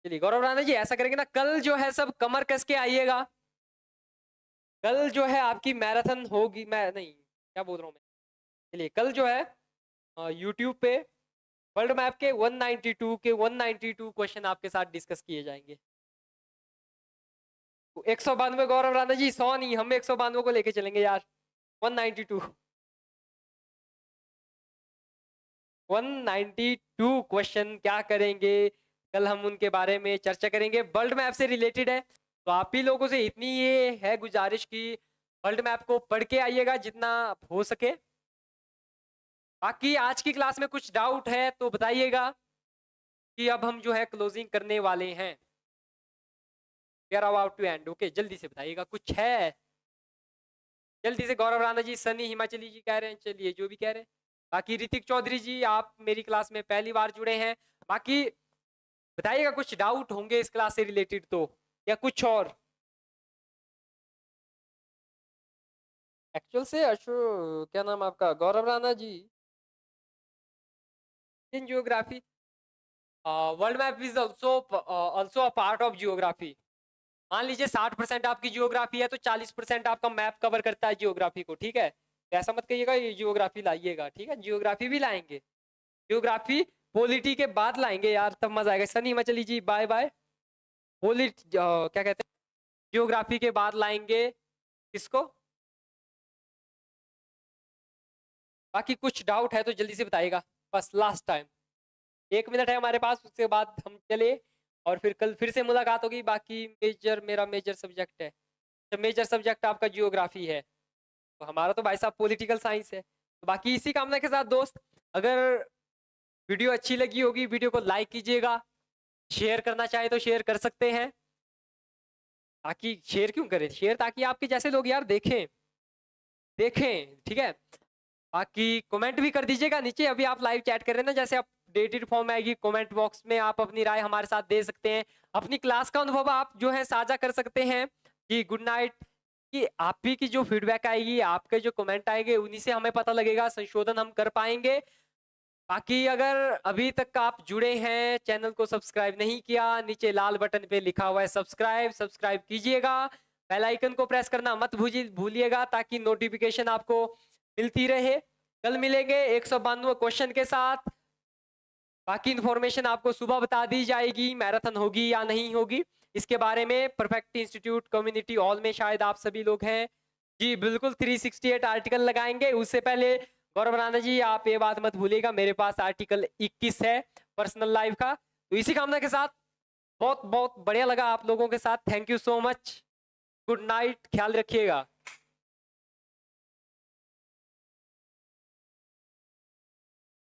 चलिए गौरव राणा जी, ऐसा करेंगे ना, कल जो है सब कमर कस के आइएगा। कल जो है आपकी मैराथन होगी, मैं नहीं क्या बोल रहा हूँ मैं। चलिए, कल जो है यूट्यूब पे वर्ल्ड मैप के 192 क्वेश्चन आपके साथ डिस्कस किए जाएंगे। 192 गौरव राणा जी, 100 नहीं, हम 192 को लेके चलेंगे यार। 192 192 क्वेश्चन क्या करेंगे कल, हम उनके बारे में चर्चा करेंगे। वर्ल्ड मैप से रिलेटेड है, तो आप ही लोगों से इतनी ये है गुजारिश की वर्ल्ड मैप को पढ़ के आइएगा जितना हो सके। बाकी आज की क्लास में कुछ डाउट है तो बताइएगा, कि अब हम जो है क्लोजिंग करने वाले हैं। We are about to end. Okay, जल्दी से बताइएगा, कुछ है जल्दी से। गौरव राणा जी, सनी हिमाचली जी कह रहे हैं, चलिए जो भी कह रहे हैं। बाकी ऋतिक चौधरी जी, आप मेरी क्लास में पहली बार जुड़े हैं। बाकी बताइएगा, कुछ डाउट होंगे इस क्लास से रिलेटेड तो, या कुछ और। एक्चुअल से क्या नाम आपका, Gaurav Rana ji, in geography world map is also a part of geography. मान लीजिए 60% आपकी जियोग्राफी है, तो 40% आपका मैप कवर करता है जियोग्राफी को, ठीक है। तो ऐसा मत कहिएगा ये जियोग्राफी लाइएगा, ठीक है, जियोग्राफी भी लाएंगे। जियोग्राफी पॉलिटी के बाद लाएंगे यार, तब मजा आएगा। सनी हिमाचली जी, बाय बाय। क्या कहते हैं, जियोग्राफी के बाद लाएंगे किसको। बाकी कुछ डाउट है तो जल्दी से बताइएगा, बस लास्ट टाइम। 1 मिनट है हमारे पास, उसके बाद हम चले, और फिर कल फिर से मुलाकात होगी। बाकी मेरा मेजर सब्जेक्ट है, तो मेजर सब्जेक्ट आपका जियोग्राफी है, तो हमारा तो भाई साहब पॉलिटिकल साइंस है। तो बाकी इसी कामना के साथ दोस्त, अगर वीडियो अच्छी लगी होगी, वीडियो को लाइक कीजिएगा। शेयर करना चाहे तो शेयर कर सकते हैं। ताकि शेयर क्यों करें, शेयर ताकि आपके जैसे लोग यार देखें देखें, ठीक है। बाकी कमेंट भी कर दीजिएगा नीचे, अभी आप लाइव चैट कर रहे हैं ना, जैसे अपडेटेड फॉर्म आएगी कमेंट बॉक्स में आप अपनी राय हमारे साथ दे सकते हैं। अपनी क्लास का अनुभव आप जो है साझा कर सकते हैं कि गुड नाइट, कि आप ही की जो फीडबैक आएगी, आपके जो कमेंट आएंगे, उन्हीं से हमें पता लगेगा, संशोधन हम कर पाएंगे। बाकी अगर अभी तक आप जुड़े हैं, चैनल को सब्सक्राइब नहीं किया, नीचे लाल बटन पे लिखा हुआ है सब्सक्राइब, सब्सक्राइब कीजिएगा। बेल आइकन को प्रेस करना मत भूलिएगा, ताकि नोटिफिकेशन आपको मिलती रहे। कल मिलेंगे 192 क्वेश्चन के साथ। बाकी इन्फॉर्मेशन आपको सुबह बता दी जाएगी, मैराथन होगी या नहीं होगी इसके बारे में। परफेक्ट इंस्टीट्यूट कम्युनिटी हॉल में शायद आप सभी लोग हैं जी, बिल्कुल 368 आर्टिकल लगाएंगे। उससे पहले गौरव राणा जी, आप ये बात मत भूलिएगा, मेरे पास आर्टिकल 21 है पर्सनल लाइफ का। तो इसी कामना के साथ, बहुत बहुत बढ़िया लगा आप लोगों के साथ, thank you so much, good night, ख्याल रखिएगा।